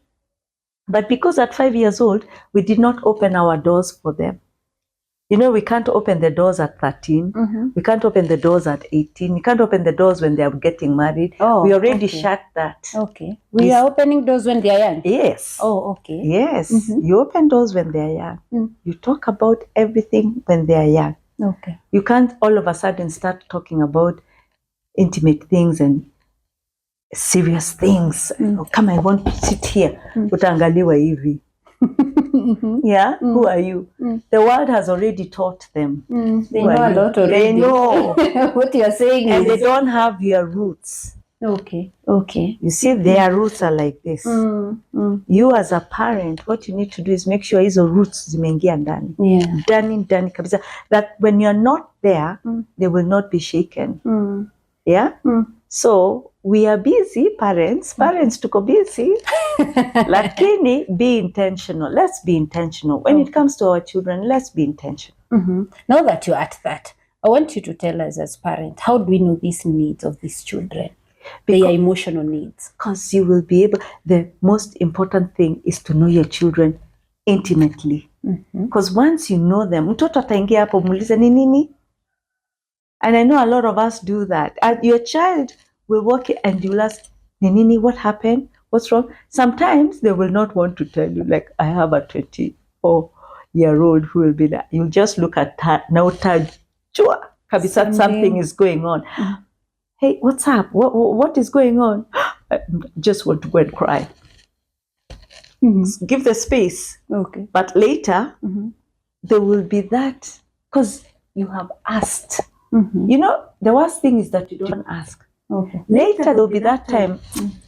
But because at 5 years old, we did not open our doors for them. You know, we can't open the doors at 13. We can't open the doors at 18. We can't open the doors when they are getting married. We already shut that. Okay. We are opening doors when they are young? Yes. Oh, okay. Yes. You open doors when they are young. You talk about everything when they are young. Okay. You can't all of a sudden start talking about intimate things and serious things. Oh, come, I want to sit here. Utaangaliwa hivi. Yeah? Who are you? The world has already taught them. They know a lot already. They know. What you are saying And is... they don't have your roots. Okay. Okay. You see, their roots are like this. You as a parent, what you need to do is make sure hizo roots zimeingia ndani. Yeah. Ndani kabisa. That when you're not there, they will not be shaken. Yeah? So, we are busy, parents tuko busy. Lakini, be intentional. Let's be intentional. When it comes to our children, let's be intentional. Now that you're at that, I want you to tell us as parents, how do we know these needs of these children? Their emotional needs. Because you will be able, the most important thing is to know your children intimately. Because once you know them, mtoto ataingia hapo muulize ni nini? And I know a lot of us do that. And your child will walk and you'll ask, ni nini, what happened? What's wrong? Sometimes they will not want to tell you. Like, I have a 24-year-old who will be like, you'll just look at her, now tajua kabisa something is going on. Hey, what's up? What is going on? I just want to go and cry. Give the space. Okay. But later, there will be that, because you have asked. You know, the worst thing is that you don't ask. Okay. Later, there will be that time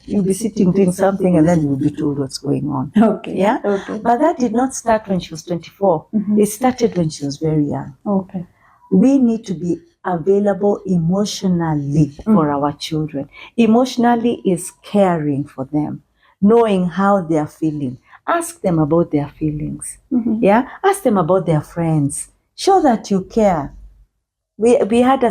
you'll be sitting doing something and then you'll be told what's going on. Okay. Yeah? Okay. But that did not start when she was 24. It started when she was very young. Okay. We need to be available emotionally for our children. Emotionally is caring for them, knowing how they are feeling. Ask them about their feelings. Yeah, ask them about their friends. Show that you care. We had a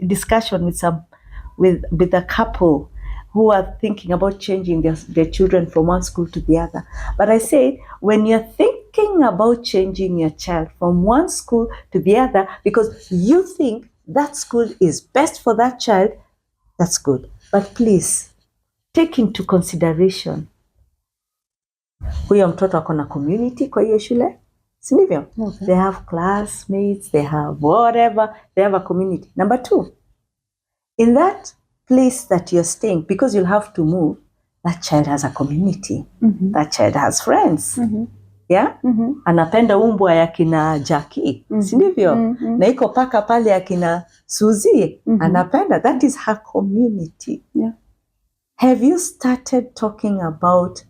discussion with a couple who are thinking about changing their children from one school to the other. But I said, when you're thinking about changing your child from one school to the other because you think that school is best for that child, that's good. But please, take into consideration Huyo mtoto ako na community kwa hiyo shule, si ndivyo? Okay. They have classmates, they have whatever, they have a community. Number 2, in that place that you're staying, because you'll have to move, that child has a community. That child has friends. Yeah? Anapenda umbwa ya kina Jackie, si ndivyo? Na iko paka pale ya kina Suzy, anapenda. That is her community. Yeah. Have you started talking about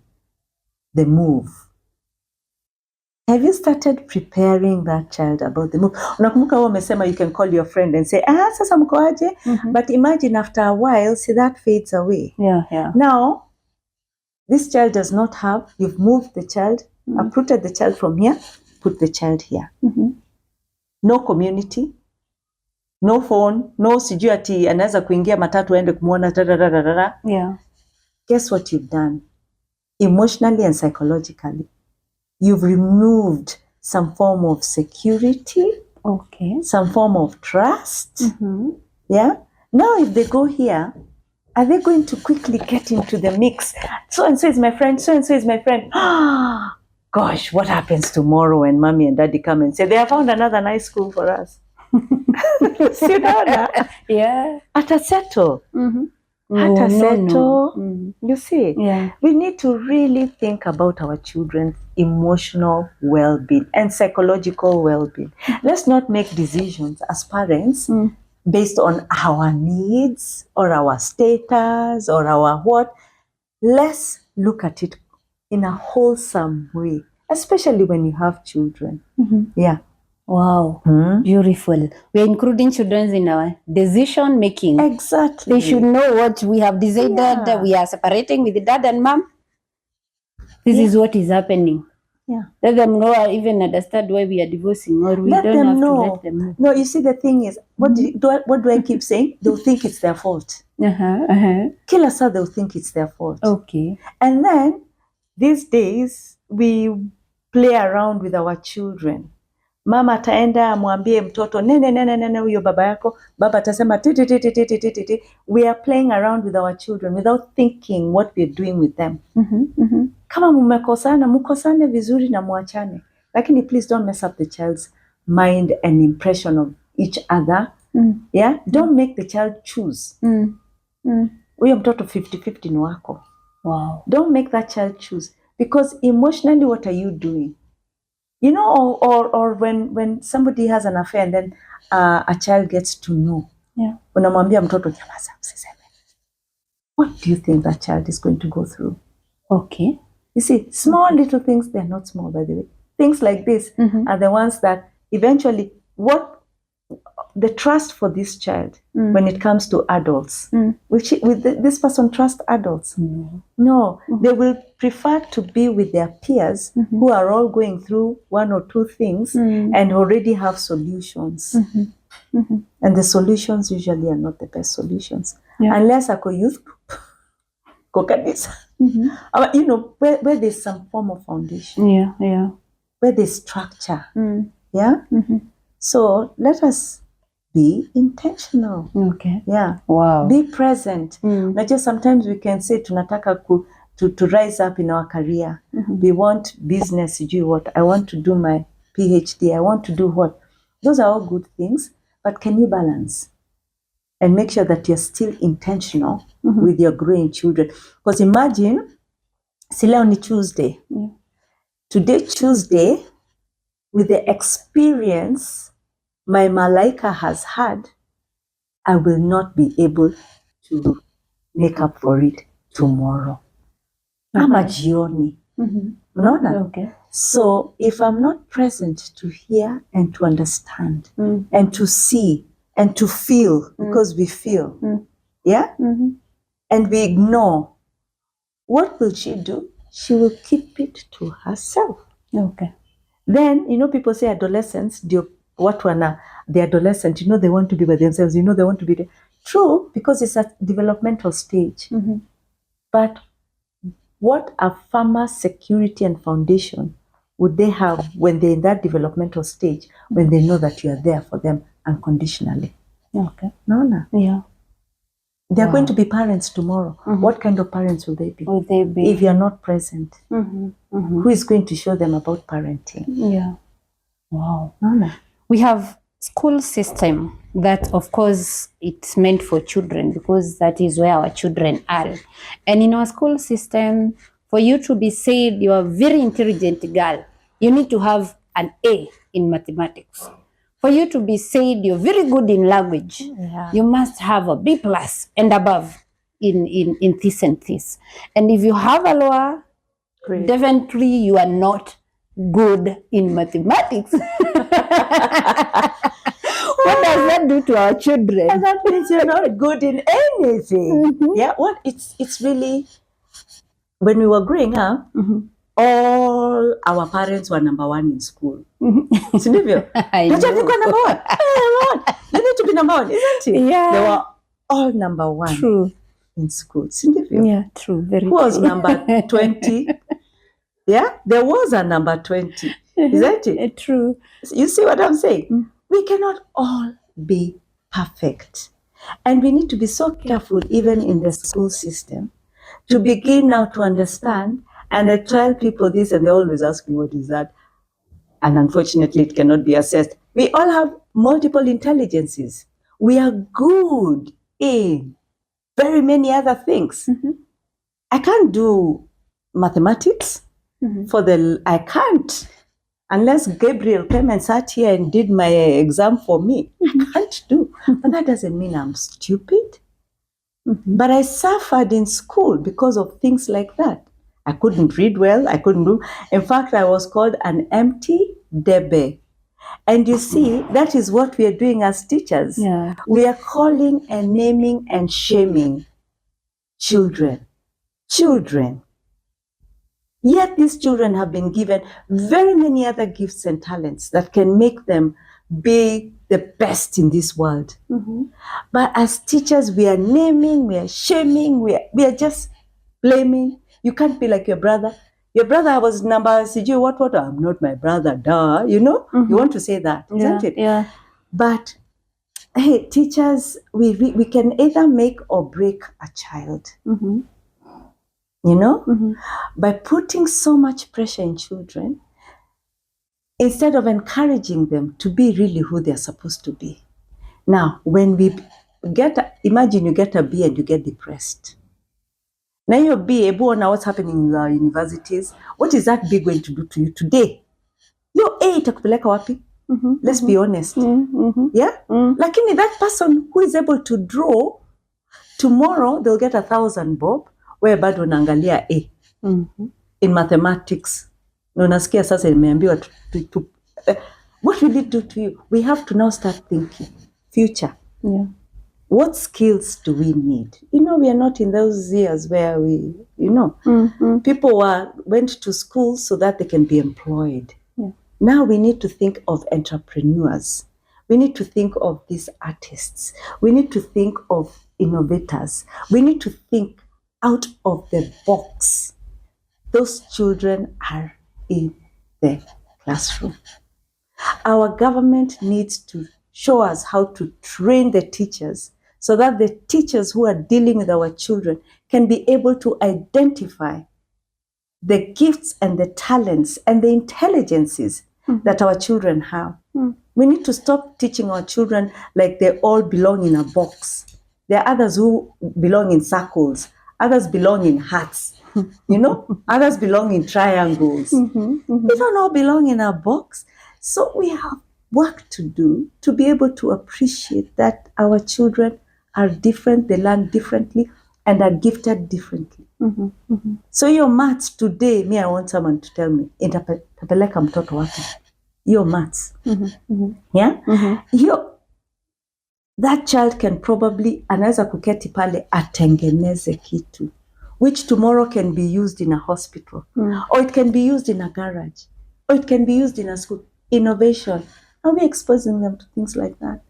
the move? Have you started preparing that child about the move? Unakumbuka wewe umesema you can call your friend and say, sasa mko aje? But imagine after a while, see, that fades away. Yeah. Now, this child does not have, you've moved the child, uprooted the child from here, put the child here. No community, no phone, no sijui ati anaweza kuingia matatu aende kumuona dadadadadada. Yeah. Guess what you've done? Emotionally and psychologically, you've removed some form of security, Okay. some form of trust. Yeah. Now, if they go here, are they going to quickly get into the mix? So and so is my friend. So and so is my friend. Gosh, what happens tomorrow when mommy and daddy come and say they have found another nice school for us? See that? Yeah. Hata settle. Hata settle. You see? Yeah. We need to really think about our children's emotional well-being and psychological well-being. Let's not make decisions as parents based on our needs or our status or our what. Let's look at it in a wholesome way, especially when you have children. Yeah. Wow. Beautiful. We're including children in our decision making. Exactly. They should know what we have decided. Yeah. We are separating with dad and mom. This is what is happening. Yeah. Let them know or even understand why we are divorcing, or we Let don't them have know. to let them know. No, you see, the thing is, what do I keep saying? They'll think it's their fault. Kila saa they'll think it's their fault. Okay. And then these days we play around with our children. Mama ataenda amwambie mtoto nene huyo baba yako, baba atasema titi. We are playing around with our children without thinking what we're doing with them. Kama mmekosana, mkosane vizuri na muachane. Lakini please don't mess up the child's mind and impression of each other. Yeah? Don't make the child choose. Huyo mtoto 50-50 ni wako. Wow. Don't make that child choose, because emotionally, what are you doing? You know, or when somebody has an affair and then a child gets to know. Yeah. Unamwambia mtoto nyamaza, usiseme. What do you think that child is going to go through? Okay. You see, small little things, they're not small, by the way. Things like this are the ones that eventually, what the trust for this child when it comes to adults. Will this person trust adults? No. They will prefer to be with their peers who are all going through one or two things and already have solutions. And the solutions usually are not the best solutions. Yeah. Unless ako youth group, ko kanisa. You know, where there's some form of foundation. Yeah. Where there's structure. Yeah? So let us be intentional. Okay. Yeah. Wow. Be present. Just sometimes we can say tunataka to rise up in our career. We want business, what? I want to do my PhD. I want to do what? Those are all good things, but can you balance? And make sure that you're still intentional with your growing children. Because imagine, si leo ni Tuesday. Today, Tuesday, with the experience my malaika has had, I will not be able to make up for it tomorrow. Ama jioni. Unaona? Okay. So if I'm not present to hear and to understand and to see and to feel, because we feel, yeah? And we ignore, what will she do? She will keep it to herself. Okay. Then, you know, people say adolescents, the adolescent, you know, they want to be by themselves, you know, they want to be there. True, because it's a developmental stage. But what a firmer security and foundation would they have when they're in that developmental stage, when they know that you are there for them unconditionally? Okay. No. Yeah. They're going to be parents tomorrow. What kind of parents will they be? Will they be? If you're not present, who is going to show them about parenting? Yeah. Wow. No. We have school system that, of course, it's meant for children because that is where our children are. And in our school system, for you to be said you're a very intelligent girl, you need to have an A in mathematics. For you to be said you're very good in language, you must have a B plus and above in this and this. And if you have a lower, definitely you are not good in mathematics. What does that do to our children? And that means you're not good in anything. Yeah, well, it's really, when we were growing up, all our parents were number one in school. Sindivyo? I know. Number one. You need to be number one, isn't it? Yeah. They were all number one. True. In school. Sindivyo? Yeah, true. Very Who was true. number 20? Yeah, there was a number 20. Isn't it? True. You see what I'm saying? We cannot all be perfect. And we need to be so careful, even in the school system, to begin now to understand. And I tell people this, and they always ask me, what is that? And unfortunately, it cannot be assessed. We all have multiple intelligences. We are good in very many other things. I can't do mathematics. I can't, unless Gabriel came and sat here and did my exam for me. I can't do. But that doesn't mean I'm stupid. But I suffered in school because of things like that. I couldn't read well. I couldn't do. In fact, I was called an empty debe. And you see, that is what we are doing as teachers. Yeah. We are calling and naming and shaming children. Yet these children have been given very many other gifts and talents that can make them be the best in this world. But as teachers, we are naming, we are shaming, we are just blaming. You can't be like your brother. Your brother was number, what? I'm not my brother, duh. You know? You want to say that, isn't it? Yeah. But hey, teachers, we can either make or break a child. You know, by putting so much pressure in children, instead of encouraging them to be really who they're supposed to be. Now, when we imagine you get a B and you get depressed. Now your B, now what's happening in the universities? What is that B going to do to you today? Your A itakupeleka wapi? Let's be honest. Yeah? Lakini that person who is able to draw, tomorrow they'll get 1,000 bob, where bado unaangalia A. In mathematics. Unasikia sasa nimeambiwa what will it do to you? We have to now start thinking future. Yeah. What skills do we need? You know, we are not in those years where we, people went to school so that they can be employed. Yeah. Now we need to think of entrepreneurs. We need to think of these artists. We need to think of innovators. We need to think out of the box. Those children are in the classroom. Our government needs to show us how to train the teachers so that the teachers who are dealing with our children can be able to identify the gifts and the talents and the intelligences that our children have. We need to stop teaching our children like they all belong in a box. There are others who belong in circles, others belong in hearts, others belong in triangles. We don't all belong in a box. So we have work to do to be able to appreciate that our children are different, they learn differently, and are gifted differently. So your maths today, I want someone to tell me, itapeleka mtoto wapi? Your maths. Yeah? That child can probably, anaweza kuketi pale atengeneze kitu, which tomorrow can be used in a hospital, or it can be used in a garage, or it can be used in a school. Innovation. Are we exposing them to things like that?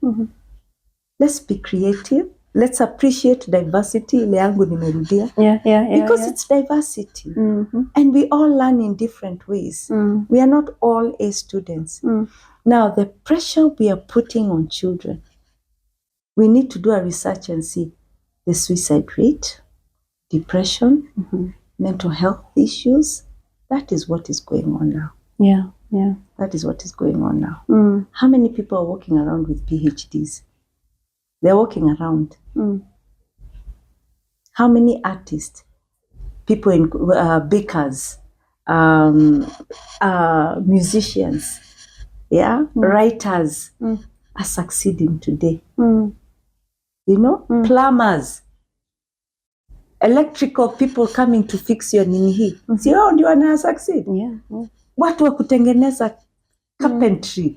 Let's be creative. Let's appreciate diversity. Ile yangu nimerudia. Because it's diversity. And we all learn in different ways. We are not all A students. Now, the pressure we are putting on children, we need to do a research and see the suicide rate, depression, mental health issues. That is what is going on now. Yeah. That is what is going on now. How many people are walking around with PhDs? They're walking around. How many artists, people in bakers, musicians, writers are succeeding today? Plumbers, electrical people coming to fix your nini hii, si hao ndio wana succeed? Watu wa kutengeneza carpentry.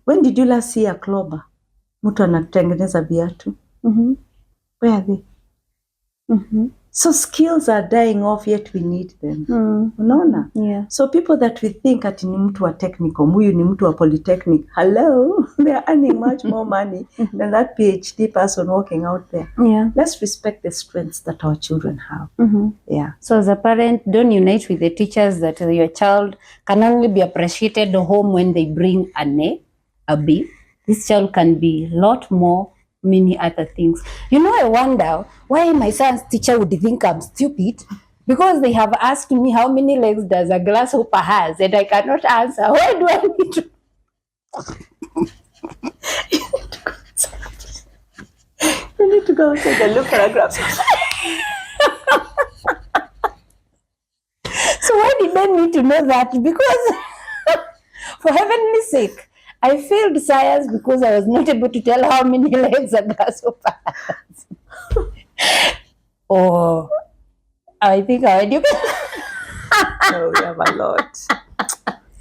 When did you last see a clubber? Mtu anatengeneza viatu. Where are they? So skills are dying off, yet we need them. Unaona? So people that we think ati ni mtu wa technical, huyu ni mtu wa polytechnic, hello, they are earning much more money than that PhD person walking out there. Let's respect the strengths that our children have. So as a parent, don't unite with the teachers that your child can only be appreciated home when they bring an A, a B. This child can be a lot more, many other things. I wonder why my son's teacher would think I'm stupid, because they have asked me how many legs does a grasshopper has, and I cannot answer. Why do I need to? You need to go outside and look at a grasshopper. So why did I need to know that? Because for heaven's sake, I failed science because I was not able to tell how many legs a grasshopper has. Oh, I think our education. No, we have a lot.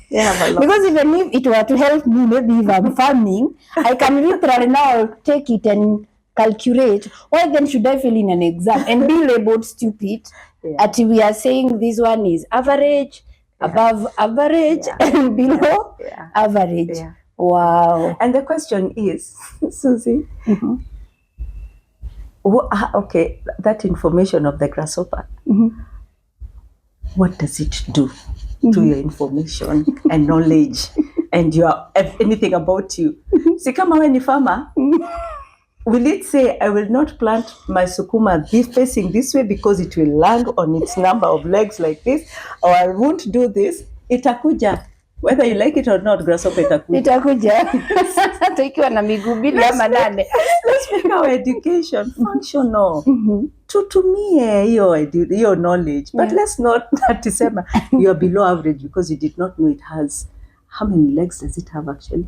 Because even if it were to help me, maybe if I'm farming, I can literally now take it and calculate. Why then should I fail in an exam and be labeled stupid? Until we are saying this one is average, above average, and below average. Wow. And the question is, Susie, okay, that information of the grasshopper, what does it do to your information and knowledge and your anything about you? See, kama we ni farmer, will it say, I will not plant my sukuma facing this way because it will land on its number of legs like this, or I won't do this? Itakuja. Whether you like it or not, grasshopper itakuja. Tukiwa na miguu mbili ama nane. Let's make our education functional. Tutumie hiyo knowledge. But let's not sema you are below average because you did not know it has. How many legs does it have actually?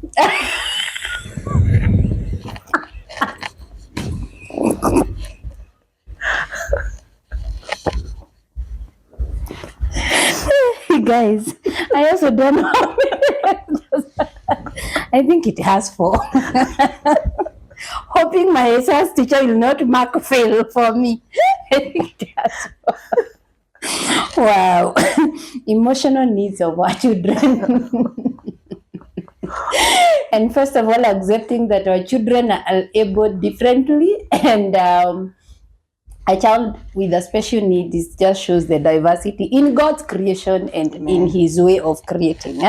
Guys, I also don't know how many. I think it has 4. Hoping my science teacher will not mark fail for me. I think it has 4. Wow. Emotional needs of our children. And first of all, accepting that our children are able differently, and a child with a special need just shows the diversity in God's creation and in His way of creating.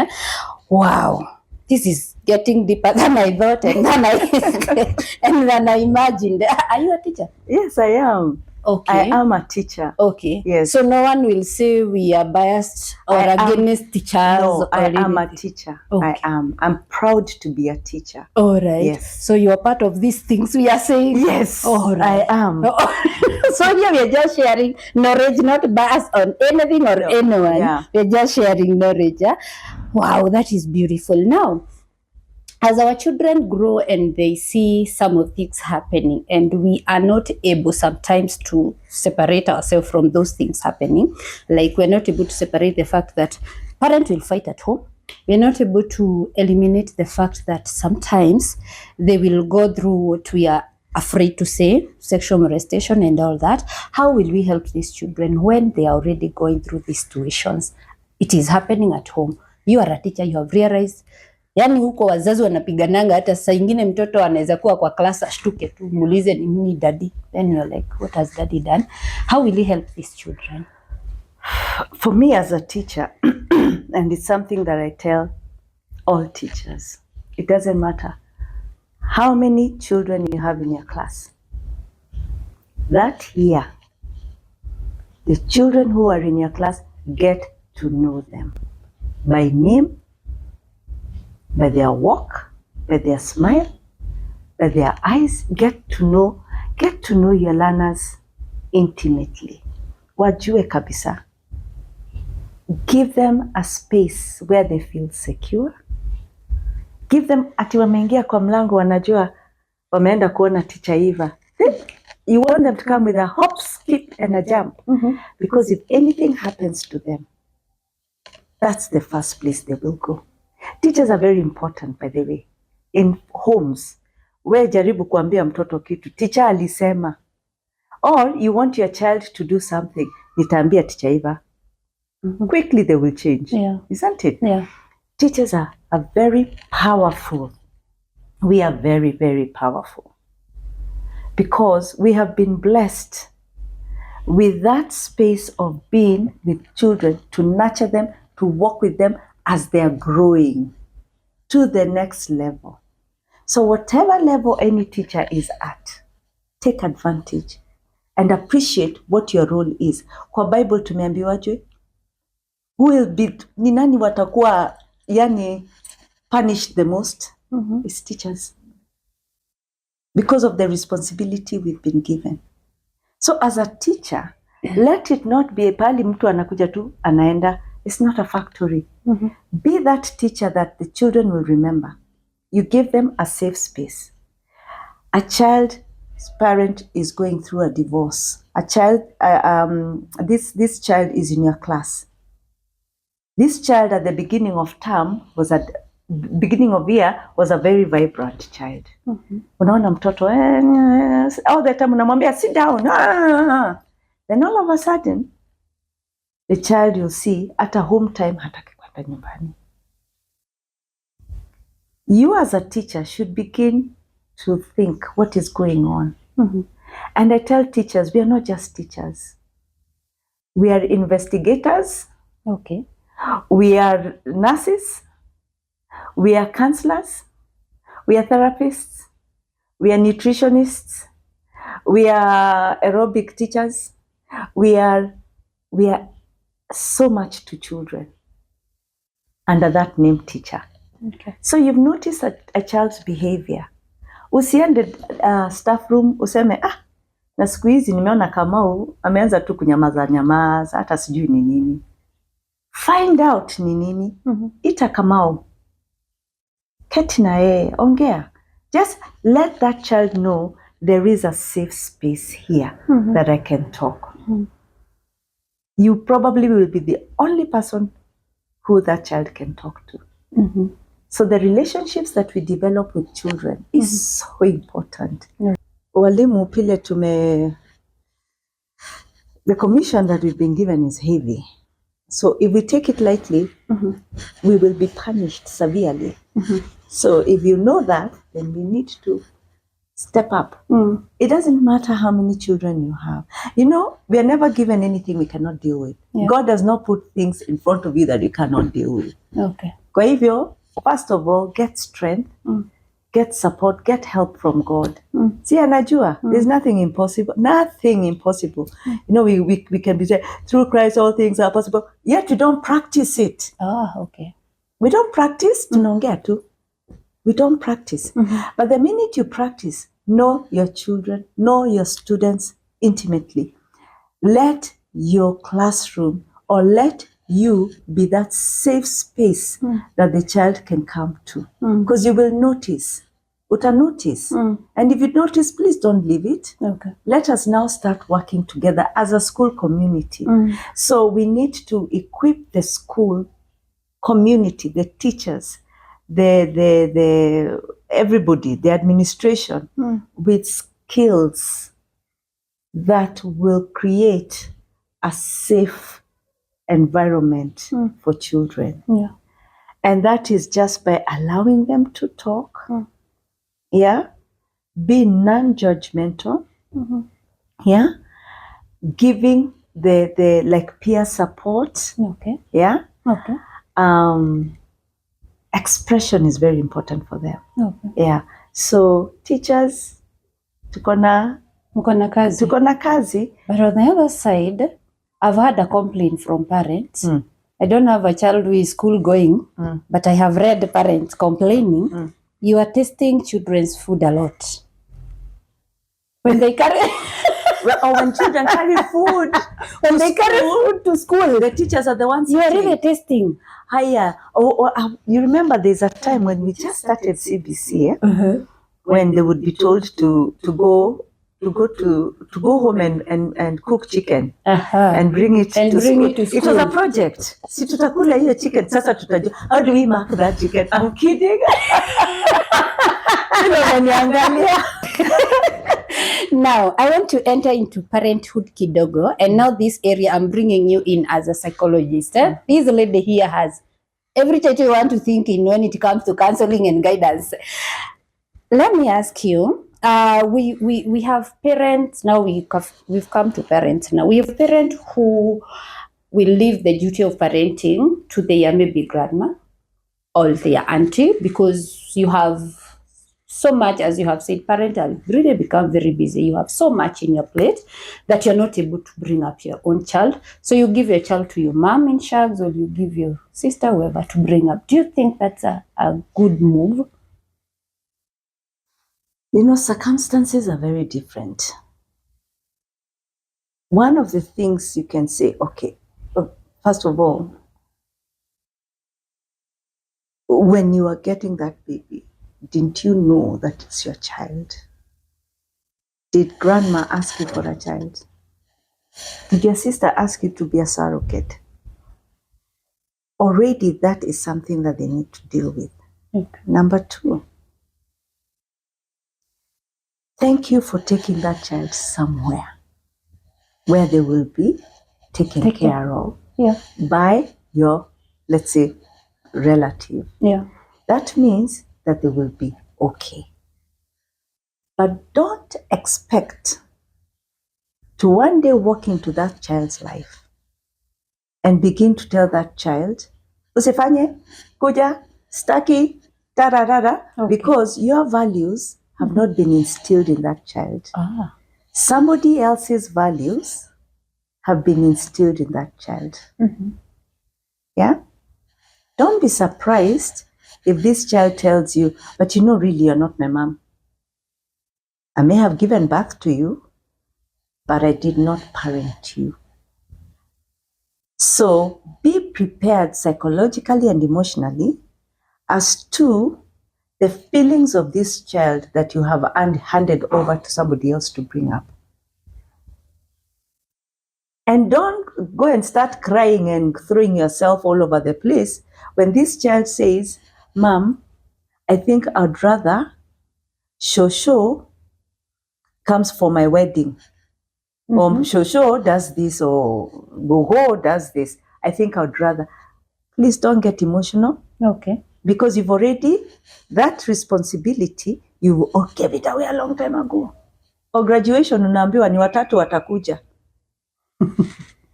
Wow, this is getting deeper than I thought and than I imagined. Are you a teacher? Yes, I am. Okay. I am a teacher. Okay. Yes. So no one will say we are biased or against teachers. No, I am a teacher. Okay. I am. I'm proud to be a teacher. All right. Yes. So you are part of these things we are saying? Yes. All right. I am. So here we are just sharing knowledge, not bias on anything or anyone. Yeah. We are just sharing knowledge. Wow, that is beautiful. Now, as our children grow and they see some of things happening, and we are not able sometimes to separate ourselves from those things happening, like we're not able to separate the fact that parents will fight at home. We're not able to eliminate the fact that sometimes they will go through what we are afraid to say, sexual molestation and all that. How will we help these children when they are already going through these situations? It is happening at home. You are a teacher, you have realized. Yani huko wazazi wanapigananga, hata saa ingine mtoto anaweza kuwa kwa class ashtuke tu, muulize ni nini daddy. Then you're like, what has daddy done? How will you help these children? For me as a teacher, and it's something that I tell all teachers, it doesn't matter how many children you have in your class. that year, the children who are in your class get to know them by name, by their walk, by their smile, by their eyes. Get to know your learners intimately. Wajue kabisa. Give them a space where they feel secure. Give them, ati wameingia kwa mlango wanajua wameenda kuona Too-Eva. You want them to come with a hop, skip and a jump. Because if anything happens to them, that's the first place they will go. Teachers are very important, by the way. In homes, where jaribu kuambia mtoto kitu, teacher alisema. Or you want your child to do something, nitaambia Too-Eva. Quickly they will change. Yeah. Isn't it? Yeah. Teachers are very powerful. We are very, very powerful. Because we have been blessed with that space of being with children, to nurture them, to walk with them as they are growing to the next level. So whatever level any teacher is at, take advantage and appreciate what your role is. Kwa Bible tumeambiwaje? Who will be, ni nani watakuwa yani punished the most? It's teachers. Because of the responsibility we've been given. So as a teacher, let it not be pali mtu anakuja tu anaenda. It's not a factory. Be that teacher that the children will remember. You give them a safe space. A child's parent is going through a divorce. A child, this child is in your class. This child at the beginning of term beginning of year was a very vibrant child. Unaona mtoto all the time unamwambia sit down. Then all of a sudden the child, you'll see at a home time hataki kwenda nyumbani. You as a teacher should begin to think what is going on. And I tell teachers, we are not just teachers. We are investigators. Okay. We are nurses. We are counselors. We are therapists. We are nutritionists. We are aerobic teachers. We are so much to children under that name teacher. Okay. So you've noticed a child's behavior. Usiende staff room useme na siku hizi nimeona Kamau ameanza tu kunyamaza hata sijui ni nini. Find out ni nini. Ita Kamau. Keti na yeye, ongea. Just let that child know there is a safe space here that I can talk. You probably will be the only person who that child can talk to. So the relationships that we develop with children is so important. Walimu pile the commission that we've been given is heavy. So if we take it lightly, we will be punished severely. So if you know that, then we need to step up. It doesn't matter how many children you have. You know, we are never given anything we cannot deal with. Yeah. God does not put things in front of you that you cannot deal with. Okay. Kwa hivyo, first of all, get strength, get support, get help from God. See, anajua, there's nothing impossible. Nothing impossible. You know, we can be saying, through Christ all things are possible. Yet you don't practice it. Okay. We don't practice, tunaongea tu. We don't practice. But the minute you practice, know your children, know your students intimately. Let your classroom or let you be that safe space that the child can come to. Because you will notice. Uta notice. And if you notice, please don't leave it. Okay. Let us now start working together as a school community. So we need to equip the school community, the teachers, the everybody, the administration, with skills that will create a safe environment for children. Yeah. And that is just by allowing them to talk. Yeah. Be non-judgmental. Yeah. Giving the like peer support. Okay. Yeah. Okay. Expression is very important for them. Okay. Yeah. So teachers, tukona Mko na kazi. Tuko na kazi. But on the other side, I've had a complaint from parents. I don't have a child who is school going, but I have read parents complaining, you are testing children's food a lot. When they carry... Or when children carry food. When they carry food to school. The teachers are the ones. You are really testing. Higher. You remember there's a time when we just started CBC, when they would be told to go home and cook chicken and bring it to school. It was a project. Si tutakula hiyo chicken, sasa tutajua. How do we mark that chicken? I'm kidding. Now, I want to enter into parenthood kidogo, and now this area I'm bringing you in as a psychologist. This lady here has every title you want to think in when it comes to counseling and guidance. Let me ask you, we have parents, now we've come to parents now. We have parents who will leave the duty of parenting to their maybe grandma or their auntie, because you have so much, as you have said, parents have really become very busy. You have so much in your plate that you're not able to bring up your own child. So you give your child to your mom in Shags, or you give your sister, whoever, to bring up. Do you think that's a good move? You know, circumstances are very different. One of the things you can say, okay, first of all, when you are getting that baby, didn't you know that it's your child? Did grandma ask you for a child? Did your sister ask you to be a surrogate? Already that is something that they need to deal with. Okay. Number 2, thank you for taking that child somewhere where they will be taken care of by your, let's say, relative. Yeah. That means that they will be okay. But don't expect to one day walk into that child's life and begin to tell that child, usifanye, kuja, staki, tararara, because your values have not been instilled in that child. Somebody else's values have been instilled in that child. Yeah? Don't be surprised if this child tells you, but you know, really, you're not my mom. I may have given birth to you, but I did not parent you. So be prepared psychologically and emotionally as to the feelings of this child that you have handed over to somebody else to bring up. And don't go and start crying and throwing yourself all over the place when this child says, Mom, I think I'd rather Shosho comes for my wedding. Or Shosho does this, or Gogo does this. I think I'd rather. Please don't get emotional. Okay. Because you've already, that responsibility, you gave it away a long time ago. Or graduation, unaambiwa ni watatu watakuja.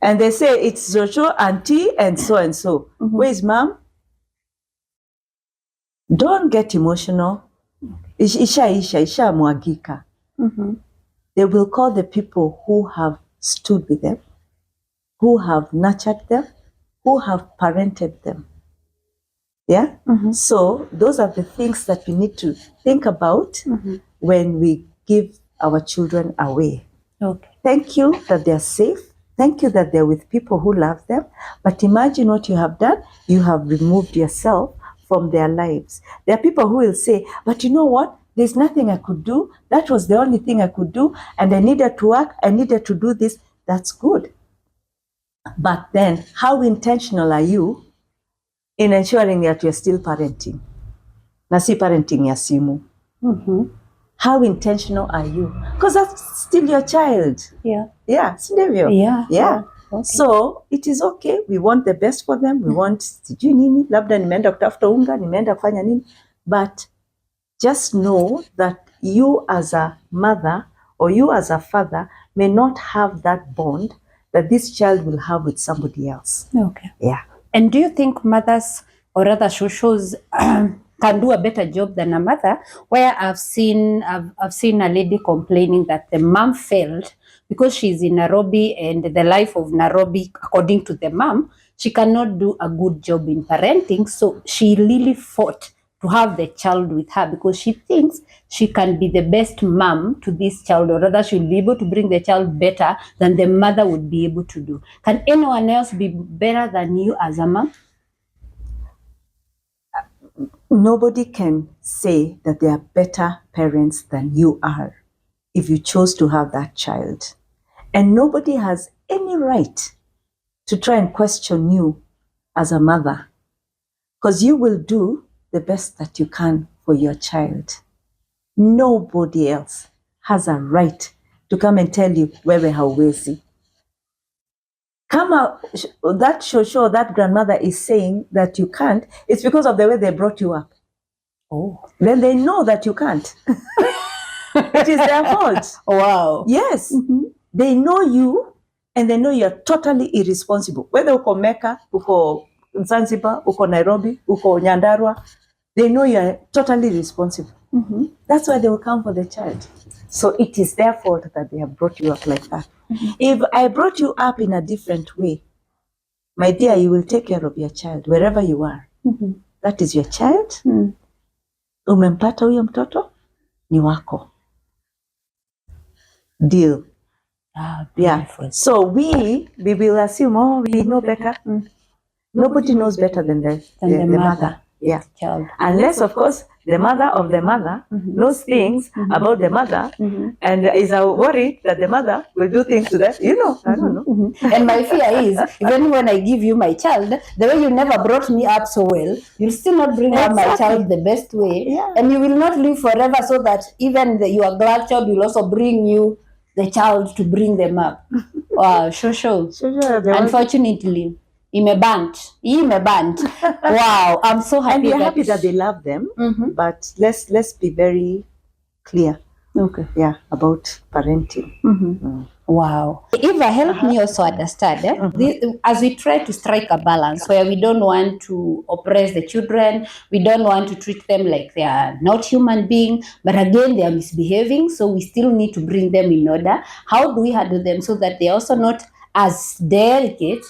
And they say it's Shosho, auntie, and so and so. Where's mom? Don't get emotional. Isha mwagika. They will call the people who have stood with them, who have nurtured them, who have parented them. Yeah? So those are the things that we need to think about when we give our children away. Okay. Thank you that they're safe. Thank you that they're with people who love them. But imagine what you have done. You have removed yourself from their lives. There are people who will say, but you know what? There's nothing I could do. That was the only thing I could do. And I needed to work. I needed to do this. That's good. But then how intentional are you in ensuring that you're still parenting? Na si parenting ya simu. How intentional are you? Because that's still your child. Yeah. Yeah, sindivyo? Yeah. Okay. So it is okay. We want the best for them. We want sijui nini, labda nimeenda kutafuta unga, nimeenda kufanya nini. But just know that you as a mother or you as a father may not have that bond that this child will have with somebody else. Okay. Yeah. And do you think mothers, or rather shoshos, can do a better job than a mother, where I've seen a lady complaining that the mom failed because she's in Nairobi, and the life of Nairobi, according to the mom, she cannot do a good job in parenting. So she really fought to have the child with her because she thinks she can be the best mom to this child, or rather she'll be able to bring the child better than the mother would be able to do. Can anyone else be better than you as a mom? Nobody can say that they are better parents than you are if you chose to have that child. And nobody has any right to try and question you as a mother, because you will do the best that you can for your child. Nobody else has a right to come and tell you, wewe hauwezi. Kama that shosho, that grandmother is saying that you can't, it's because of the way they brought you up. Oh. Then they know that you can't. It is their fault. Wow. Yes. They know you, and they know you're totally irresponsible. Whether uko Mecca, uko Zanzibar, uko Nairobi, uko Nyandarua, they know you're totally responsible. That's why they will come for the child. So it is their fault that they have brought you up like that. If I brought you up in a different way, my dear, you will take care of your child wherever you are. That is your child. Umempata huyo mtoto, ni wako. Deal. Yeah. So we will assume, oh, we know better. Nobody knows better than the mother. Yeah. Child. Unless, of course, the mother of the mother knows things about the mother and is worried that the mother will do things to them. You know, I don't know. And my fear is, even when I give you my child, the way you never brought me up so well, you'll still not bring up my child the best way. Yeah. And you will not live forever, so that even your grandchild will also bring you the child to bring them up. Wow, sure. Unfortunately, imebant. Wow, I'm so happy. And we are happy that they love them. But let's be very clear. Okay. Yeah, about parenting. Wow. Eva, help me also understand. As we try to strike a balance where we don't want to oppress the children, we don't want to treat them like they are not human beings, but again, they are misbehaving, so we still need to bring them in order. How do we handle them so that they are also not as delicate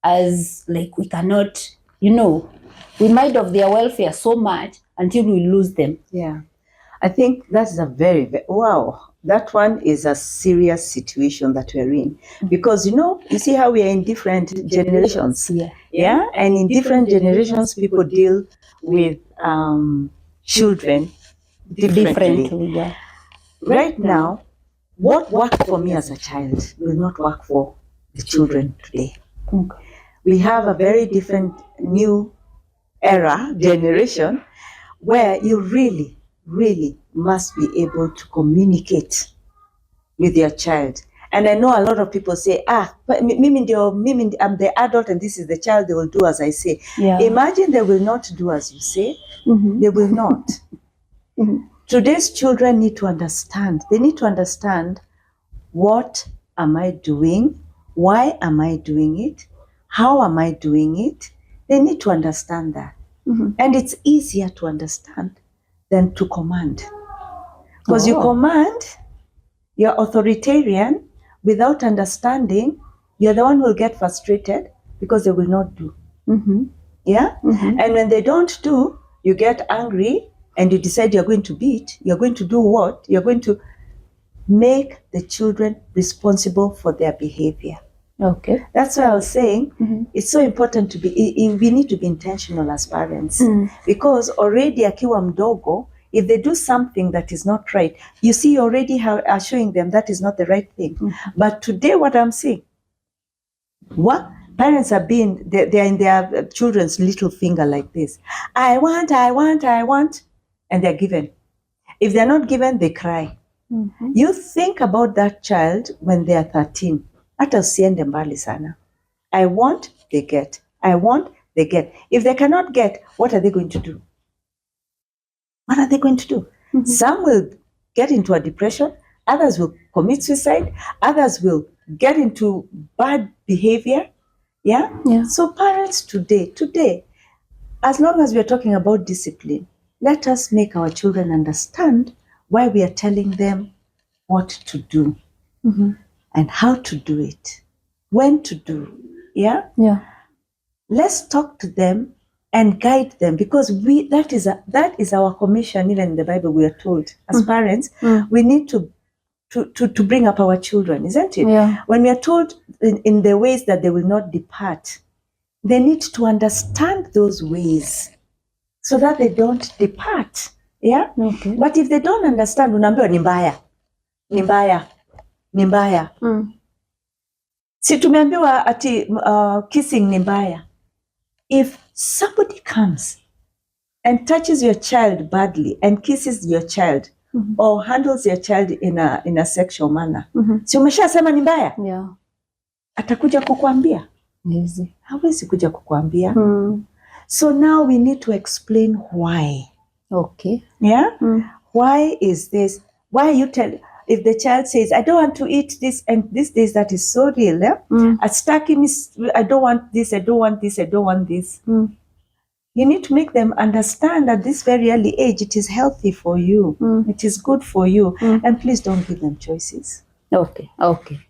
as, like, we cannot, we mind of their welfare so much until we lose them? Yeah. I think that's a very, wow. That one is a serious situation that we're in, because you see how we are in different generations. Yeah. And in different generations, people deal with children differently. Yeah. Right now, what worked for me as a child will not work for the children today. Okay. We have a very different new era, generation, where you really must be able to communicate with your child. And I know a lot of people say, but mimi, I'm the adult and this is the child, they will do as I say. Yeah. Imagine they will not do as you say. They will not. Today's children need to understand. They need to understand, what am I doing? Why am I doing it? How am I doing it? They need to understand that. And it's easier to understand than to command. Because you command, you're authoritarian, without understanding, you're the one who will get frustrated because they will not do. Yeah? And when they don't do, you get angry and you decide you're going to beat, you're going to do what? You're going to make the children responsible for their behavior. Okay. That's why I was saying it's so important to we need to be intentional as parents, because already akiwa mdogo, if they do something that is not right, you see already are showing them that is not the right thing. But today what I'm seeing, what parents are being, they're in their children's little finger like this. I want, and they're given. If they're not given, they cry. You think about that child when they are 13. Hata usiende mbali sana. I want, they get. I want, they get. If they cannot get, what are they going to do? What are they going to do? Some will get into a depression. Others will commit suicide. Others will get into bad behavior. Yeah? Yeah. So parents today, as long as we're talking about discipline, let us make our children understand why we are telling them what to do and how to do it, when to do. Yeah? Yeah. Let's talk to them and guide them, because that is our commission. Even in the Bible, we are told as parents, we need to bring up our children, isn't it? Yeah. When we are told in the ways that they will not depart, they need to understand those ways so that they don't depart. Yeah? Okay. But if they don't understand, unaambiwa ni mbaya, ni mbaya, ni mbaya. Si tumeambiwa ati kissing ni mbaya. If somebody comes and touches your child badly and kisses your child or handles your child in a sexual manner, si umeshasema ni mbaya? Yeah. Atakuja kukuambia? Easy. Hawezi kuja kukuambia. So now we need to explain why. Okay. Yeah? Why is this? Why you tell, if the child says, I don't want to eat this, and these days that is so real, yeah? I don't want this, I don't want this, I don't want this. You need to make them understand at this very early age, it is healthy for you. It is good for you. And please don't give them choices. Okay. Okay.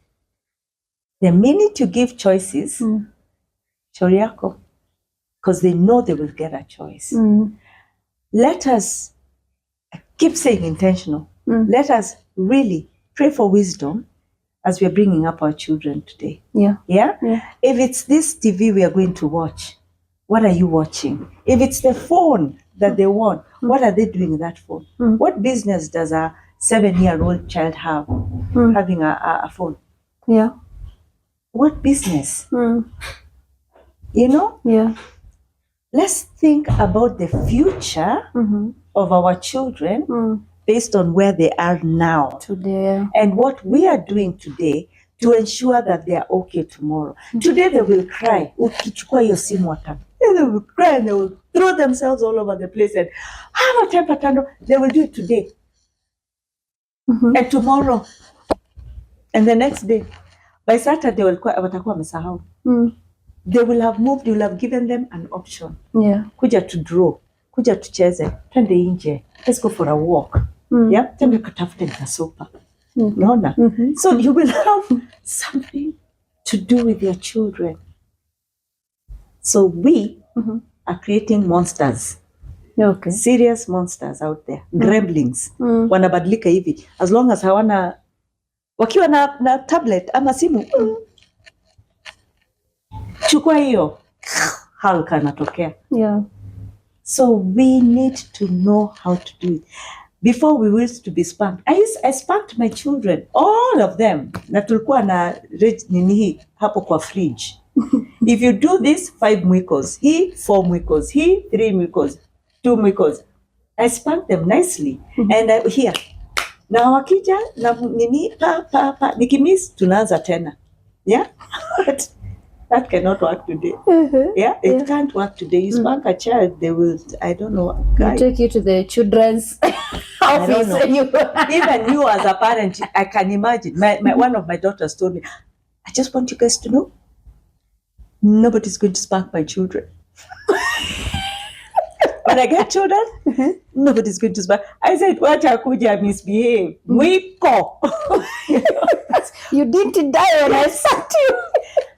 The minute you give choices, shauri yako, because they know they will get a choice. Let us keep saying intentional. Let us really pray for wisdom as we are bringing up our children today. Yeah. Yeah? If it's this TV we are going to watch, what are you watching? If it's the phone that they want, what are they doing with that phone? What business does a 7-year-old child have having a phone? Yeah. What business? You know? Yeah. Let's think about the future of our children based on where they are now. Today. And what we are doing today to ensure that they are okay tomorrow. Today they will cry. Ukichukua hiyo simu they will cry and they will throw themselves all over the place and have a temper tantrum. They will do it today. And tomorrow. And the next day. By Saturday watakuwa wamesahau. They will have moved, you will have given them an option. Yeah. Kuja to draw, kuja tucheze, twende nje, let's go for a walk. Yeah, twende katafute kasopa. Unaona? So you will have something to do with your children. So we are creating monsters. Okay. Serious monsters out there. Gremlins. Wanabadilika hivi. As long as hawana, wakiwa na tablet ama simu, chukua hiyo, Hulk anatokea. Yeah. So we need to know how to do it. Before we used to be spanked. I spanked my children, all of them. Na tulikuwa na nini hii hapo kwa fridge. If you do this, 5 mwikos. He 4 mwikos. He 3 mwikos. 2 mwikos. I spanked them nicely. And here. Na wakija na nini pa. Nikimiss tunaanza tena. Yeah? That cannot work today. Yeah, it can't work today. You spank a child, they will, I don't know. They take you to the children's office. Even you as a parent, I can imagine. One of my daughters told me, I just want you guys to know, nobody's going to spank my children. When I get children, nobody's going to spank. I said, what akuja misbehave? Mwiko. You didn't die when I spanked you.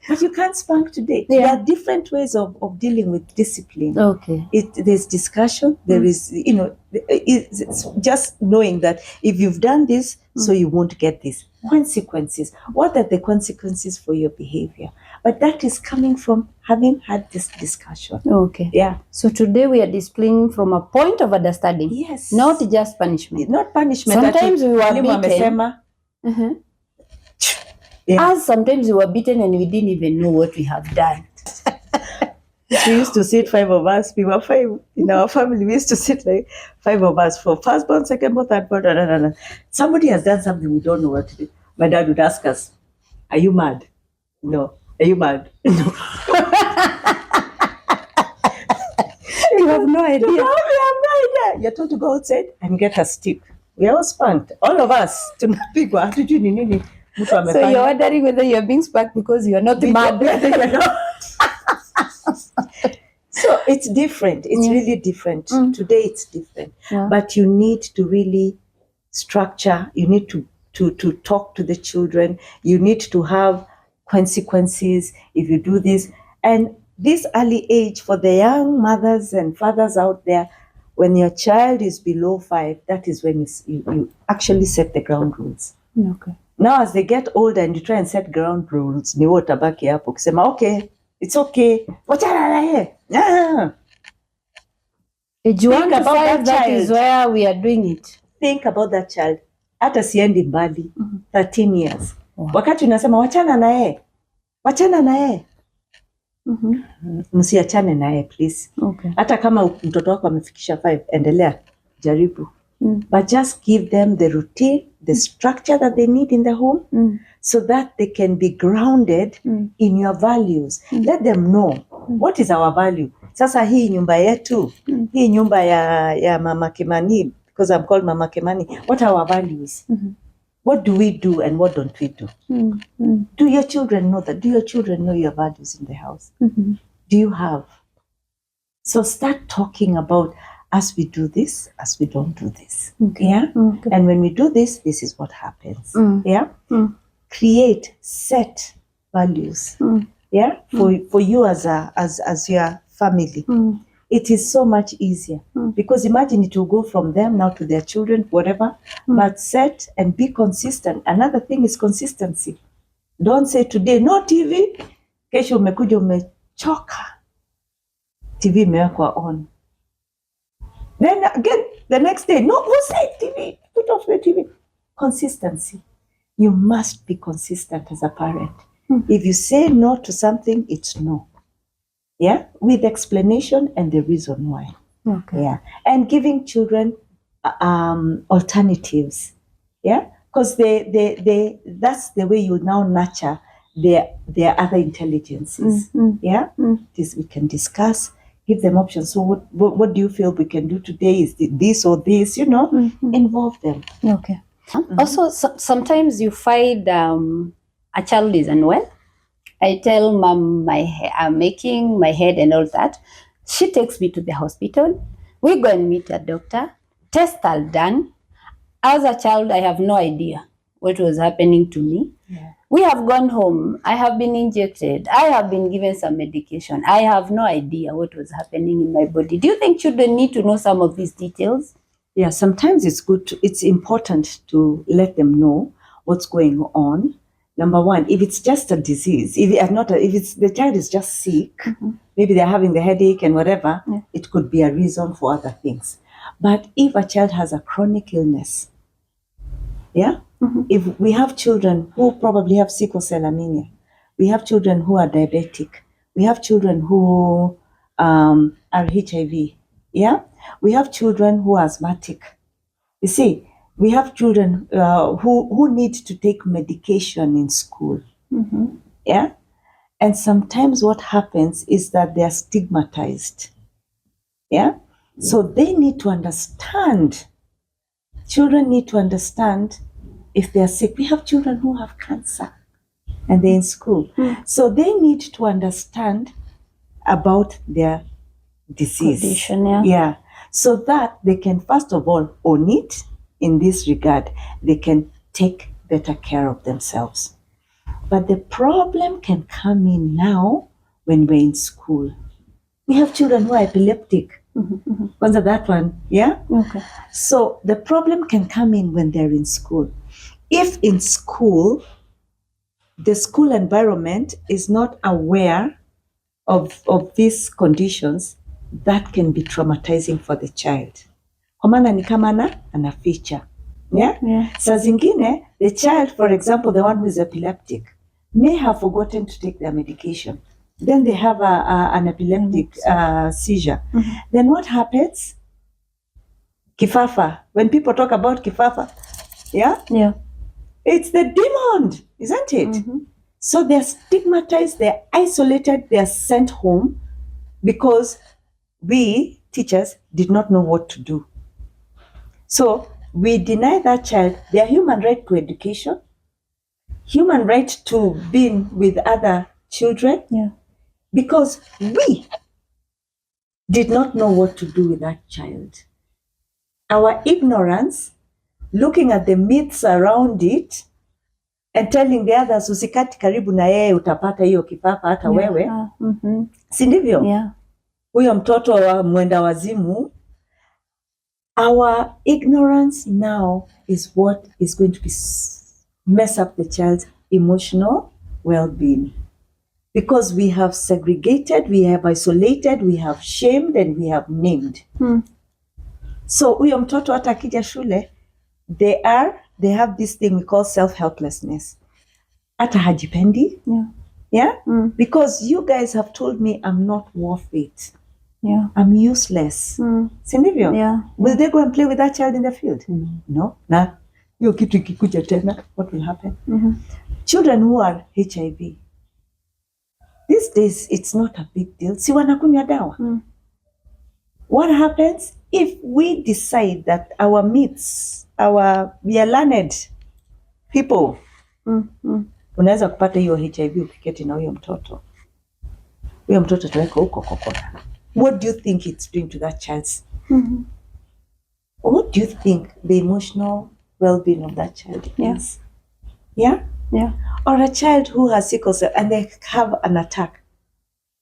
But you can't spank today. Yeah. There are different ways of dealing with discipline. Okay. There's discussion. There is, it's just knowing that if you've done this, so you won't get this. Consequences. What are the consequences for your behavior? But that is coming from having had this discussion. Okay. Yeah. So today we are displaying from a point of understanding. Yes. Not just punishment. Not punishment. Sometimes we were beaten. Yeah. As sometimes we were beaten and we didn't even know what we have done. We used to sit 5 of us. We were 5 in our family. We used to sit like 5 of us for first born, second born, third born. Somebody has done something we don't know what to do. My dad would ask us, "Are you mad?" No. Are you mad? No. You have no idea. You have no idea. You're told to go outside and get a stick. We are all spanked. All of us. Tunapigwa. Hatujui ni nini. So you're wondering whether you're being spanked because you're not mad. So it's different. It's really different. Today it's different. Yeah. But you need to really structure. You need to talk to the children. You need to have consequences if you do this. And this early age for the young mothers and fathers out there, when your child is below 5, that is when you actually set the ground rules. Okay. Now as they get older and you try and set ground rules, ni wewe utabaki hapo ukisema okay, it's okay, wachana naye. Age 1 to about 5, that that is child. where we are doing it. Think about that child. Hata siendi mbali, 13 years. Wow. Wakati unasema wachana naye, msiachane naye please. Okay. Hata kama mtoto wako amefikisha 5, endelea, jaribu. But just give them the routine, the structure that they need in the home, so that they can be grounded in your values. Let them know what is our value. Sasa hii nyumba yetu, hii nyumba ya Mama Kimani, because I'm called Mama Kimani, what are our values? What do we do and what don't we do? Do your children know that? Do your children know your values in the house? Do you have? So start talking about, as we do this, as we don't do this. Okay. Yeah? Okay. And when we do this, this is what happens. Yeah? Create, set values. Yeah? For you as your family. It is so much easier. Because imagine it will go from them now to their children, whatever. But set and be consistent. Another thing is consistency. Don't say today, no TV. Kesho umekuja umechoka. TV imewekwa on. Then again, the next day, no, who said TV? Put off the TV. Consistency. You must be consistent as a parent. If you say no to something, it's no. Yeah? With explanation and the reason why. Okay. Yeah. And giving children alternatives. Yeah? Because that's the way you now nurture their other intelligences. Yeah? This we can discuss. Give them options. So what do you feel we can do today? Is this or this? Involve them. Okay. Also, sometimes you find a child is unwell. I tell mom I'm making my head and all that. She takes me to the hospital. We go and meet a doctor. Tests are done. As a child, I have no idea what was happening to me. Yeah. We have gone home. I have been injected. I have been given some medication. I have no idea what was happening in my body. Do you think children need to know some of these details? Yeah, sometimes it's important to let them know what's going on. Number one, if it's just a disease, if it's the child is just sick, maybe they're having the headache and whatever, it could be a reason for other things. But if a child has a chronic illness, yeah, if we have children who probably have sickle cell anemia, we have children who are diabetic, we have children who are HIV, yeah, we have children who are asthmatic. You see, we have children who need to take medication in school. Yeah? And sometimes what happens is that they are stigmatized. Yeah? So they need to understand. Children need to understand if they are sick. We have children who have cancer and they're in school. So they need to understand about their disease. Condition, yeah. Yeah. So that they can first of all own it. In this regard, they can take better care of themselves. But the problem can come in now when we're in school. We have children who are epileptic. What's that one? Yeah? Okay. So the problem can come in when they're in school. If in school, the school environment is not aware of these conditions, that can be traumatizing for the child. Kwa maana ni kama anaficha. Yeah? Saa zingine, the child, for example, the one who is epileptic, may have forgotten to take their medication. Then they have an epileptic seizure. Then what happens? Kifafa. When people talk about kifafa, yeah? It's the demon, isn't it? So they're stigmatized, they're isolated, they're sent home because we, teachers, did not know what to do. So we deny that child their human right to education, human right to being with other children, because we did not know what to do with that child. Our ignorance, looking at the myths around it and telling the others, usikati karibu na yeye utapata hiyo kipapa hata wewe. Si ndivyo? Yeah. Huyo mtoto wa mwenda wazimu. Our ignorance now is what is going to mess up the child's emotional well-being. Because we have segregated, we have isolated, we have shamed, and we have named. So huyo mtoto hata akija shule, they have this thing we call self-helplessness. Hata hajipendi. Yeah? Because you guys have told me I'm not worth it. Yeah. I'm useless. Si ndivyo? Yeah. Will they go and play with that child in the field? No. Na hiyo kitu ikikuja tena, what will happen? Children who are HIV, these days it's not a big deal. Si wanakunywa dawa. What happens if we decide that our myths, we are learned people, unaweza kupata hiyo HIV ukiketi na huyo mtoto ataweka huko kokota. What do you think it's doing to that child? What do you think the emotional well-being of that child is? Yeah? Yeah. Or a child who has sickle cell and they have an attack.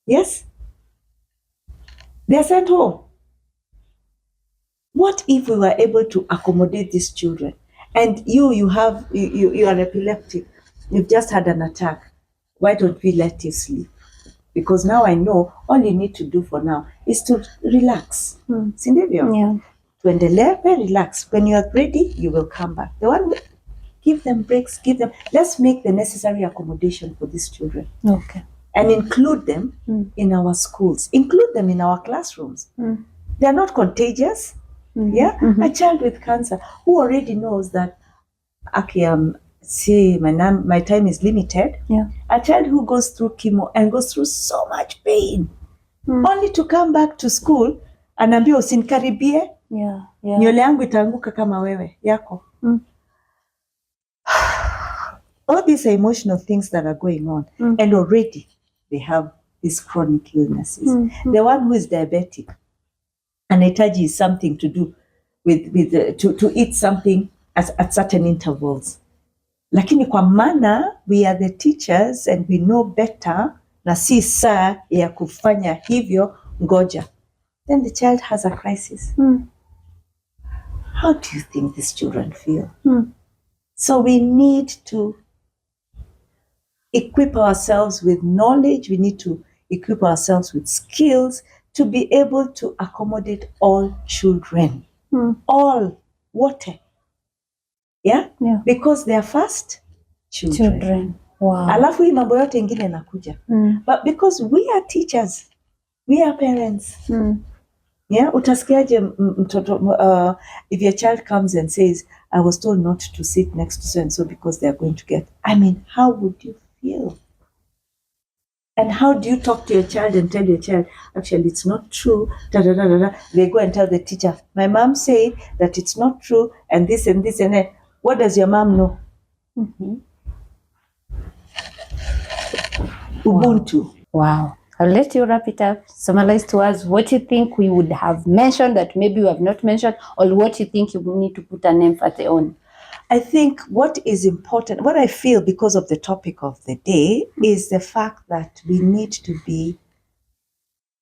Yes? They are sent home. What if we were able to accommodate these children? And you are epileptic. You've just had an attack. Why don't we let you sleep? Because now I know all you need to do for now is to relax. Si ndivyo? Yeah. Tuendelee, relax. When you are ready, you will come back. The one, give them breaks, let's make the necessary accommodation for these children. Okay. And include them in our schools. Include them in our classrooms. They are not contagious. Yeah? A child with cancer who already knows that, okay, see, my time is limited. Yeah. A child who goes through chemo and goes through so much pain, only to come back to school anaambia usinikaribie. Yeah. Nywele yangu itaanguka kama wewe yako. All these are emotional things that are going on, and already they have these chronic illnesses. The one who is diabetic, anahitaji is something to do with to eat something at certain intervals. Lakini kwa maana we are the teachers and we know better, na si saa ya kufanya hivyo, ngoja, then the child has a crisis. How do you think these children feel? So we need to equip ourselves with knowledge. We need to equip ourselves with skills to be able to accommodate all children. All water. Yeah? Because they are first children. Wow. Alafu hii mambo yote ingine nakuja. But because we are teachers, we are parents. Yeah, utasikiaje mtoto, if your child comes and says, I was told not to sit next to so and so because they are going to get, I mean, how would you feel? And how do you talk to your child and tell your child, actually, it's not true, da, da, da, da, da. They go and tell the teacher, my mom said that it's not true, and this and this and that. What does your mom know? Ubuntu. Wow. I'll let you wrap it up. Summarize to us what you think we would have mentioned that maybe we have not mentioned, or what you think you need to put an emphasis on. I think what is important, what I feel because of the topic of the day, is the fact that we need to be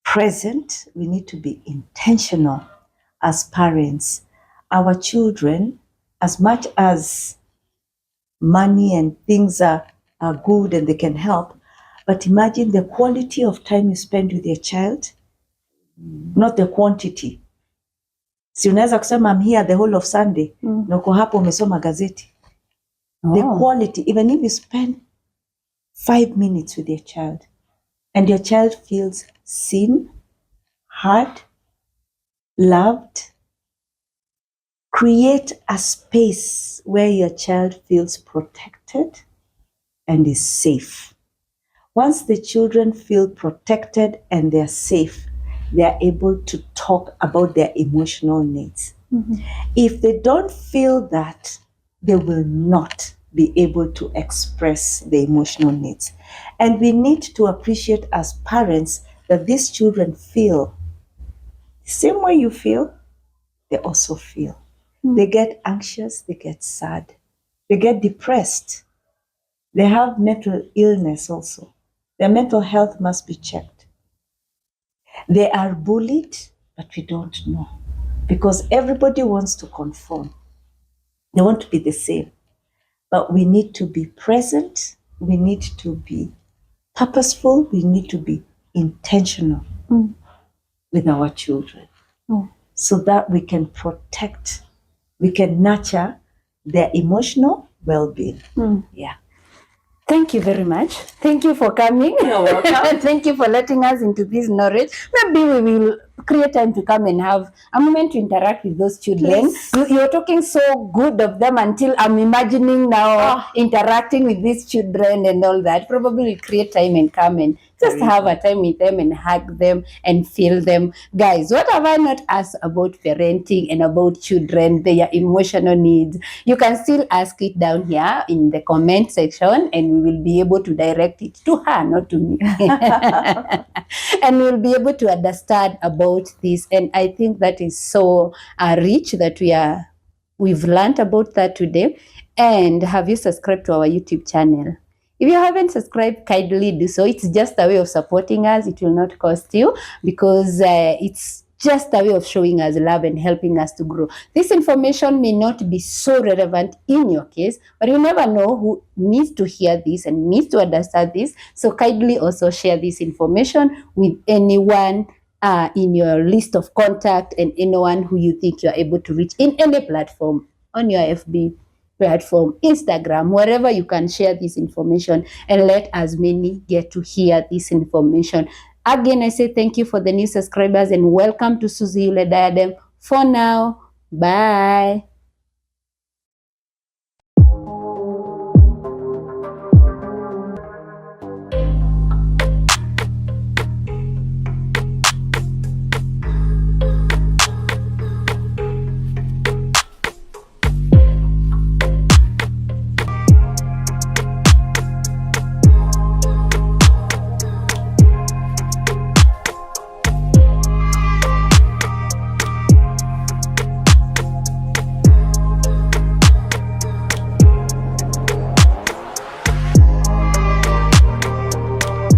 present, we need to be intentional as parents. Our children, as much as money and things are good and they can help, but imagine the quality of time you spend with your child, not the quantity. Si unaweza kusema I'm here the whole of Sunday, na uko hapo umesoma gazeti. The quality, even if you spend 5 minutes with your child and your child feels seen, heard, loved, create a space where your child feels protected and is safe. Once the children feel protected and they're safe, they are able to talk about their emotional needs. If they don't feel that, they will not be able to express the emotional needs. And we need to appreciate as parents that these children feel Same way you feel, they also feel. They get anxious, they get sad, they get depressed. They have mental illness also. Their mental health must be checked. They are bullied, but we don't know because everybody wants to conform. They want to be the same. But we need to be present. We need to be purposeful. We need to be intentional with our children so that we can protect, we can nurture their emotional well-being. Yeah. Thank you very much. Thank you for coming. You're welcome. Thank you for letting us into this knowledge. Maybe we will create time to come and have a moment to interact with those children. You're talking so good of them until I'm imagining now interacting with these children and all that. Probably we'll create time and come and just have a time with them and hug them and feel them. Guys, what have I not asked about parenting and about children, their emotional needs? You can still ask it down here in the comment section and we will be able to direct it to her, not to me. And we'll be able to understand about this. And I think that is so rich that we've learned about that today. And have you subscribed to our YouTube channel? If you haven't subscribed, kindly do so. It's just a way of supporting us. It will not cost you because it's just a way of showing us love and helping us to grow. This information may not be so relevant in your case, but you never know who needs to hear this and needs to understand this. So kindly also share this information with anyone in your list of contact and anyone who you think you are able to reach in any platform, on your FB platform, Instagram, wherever you can share this information and let as many get to hear this information. Again, I say thank you for the new subscribers and welcome to Suzy Yule Diadem. For now, bye.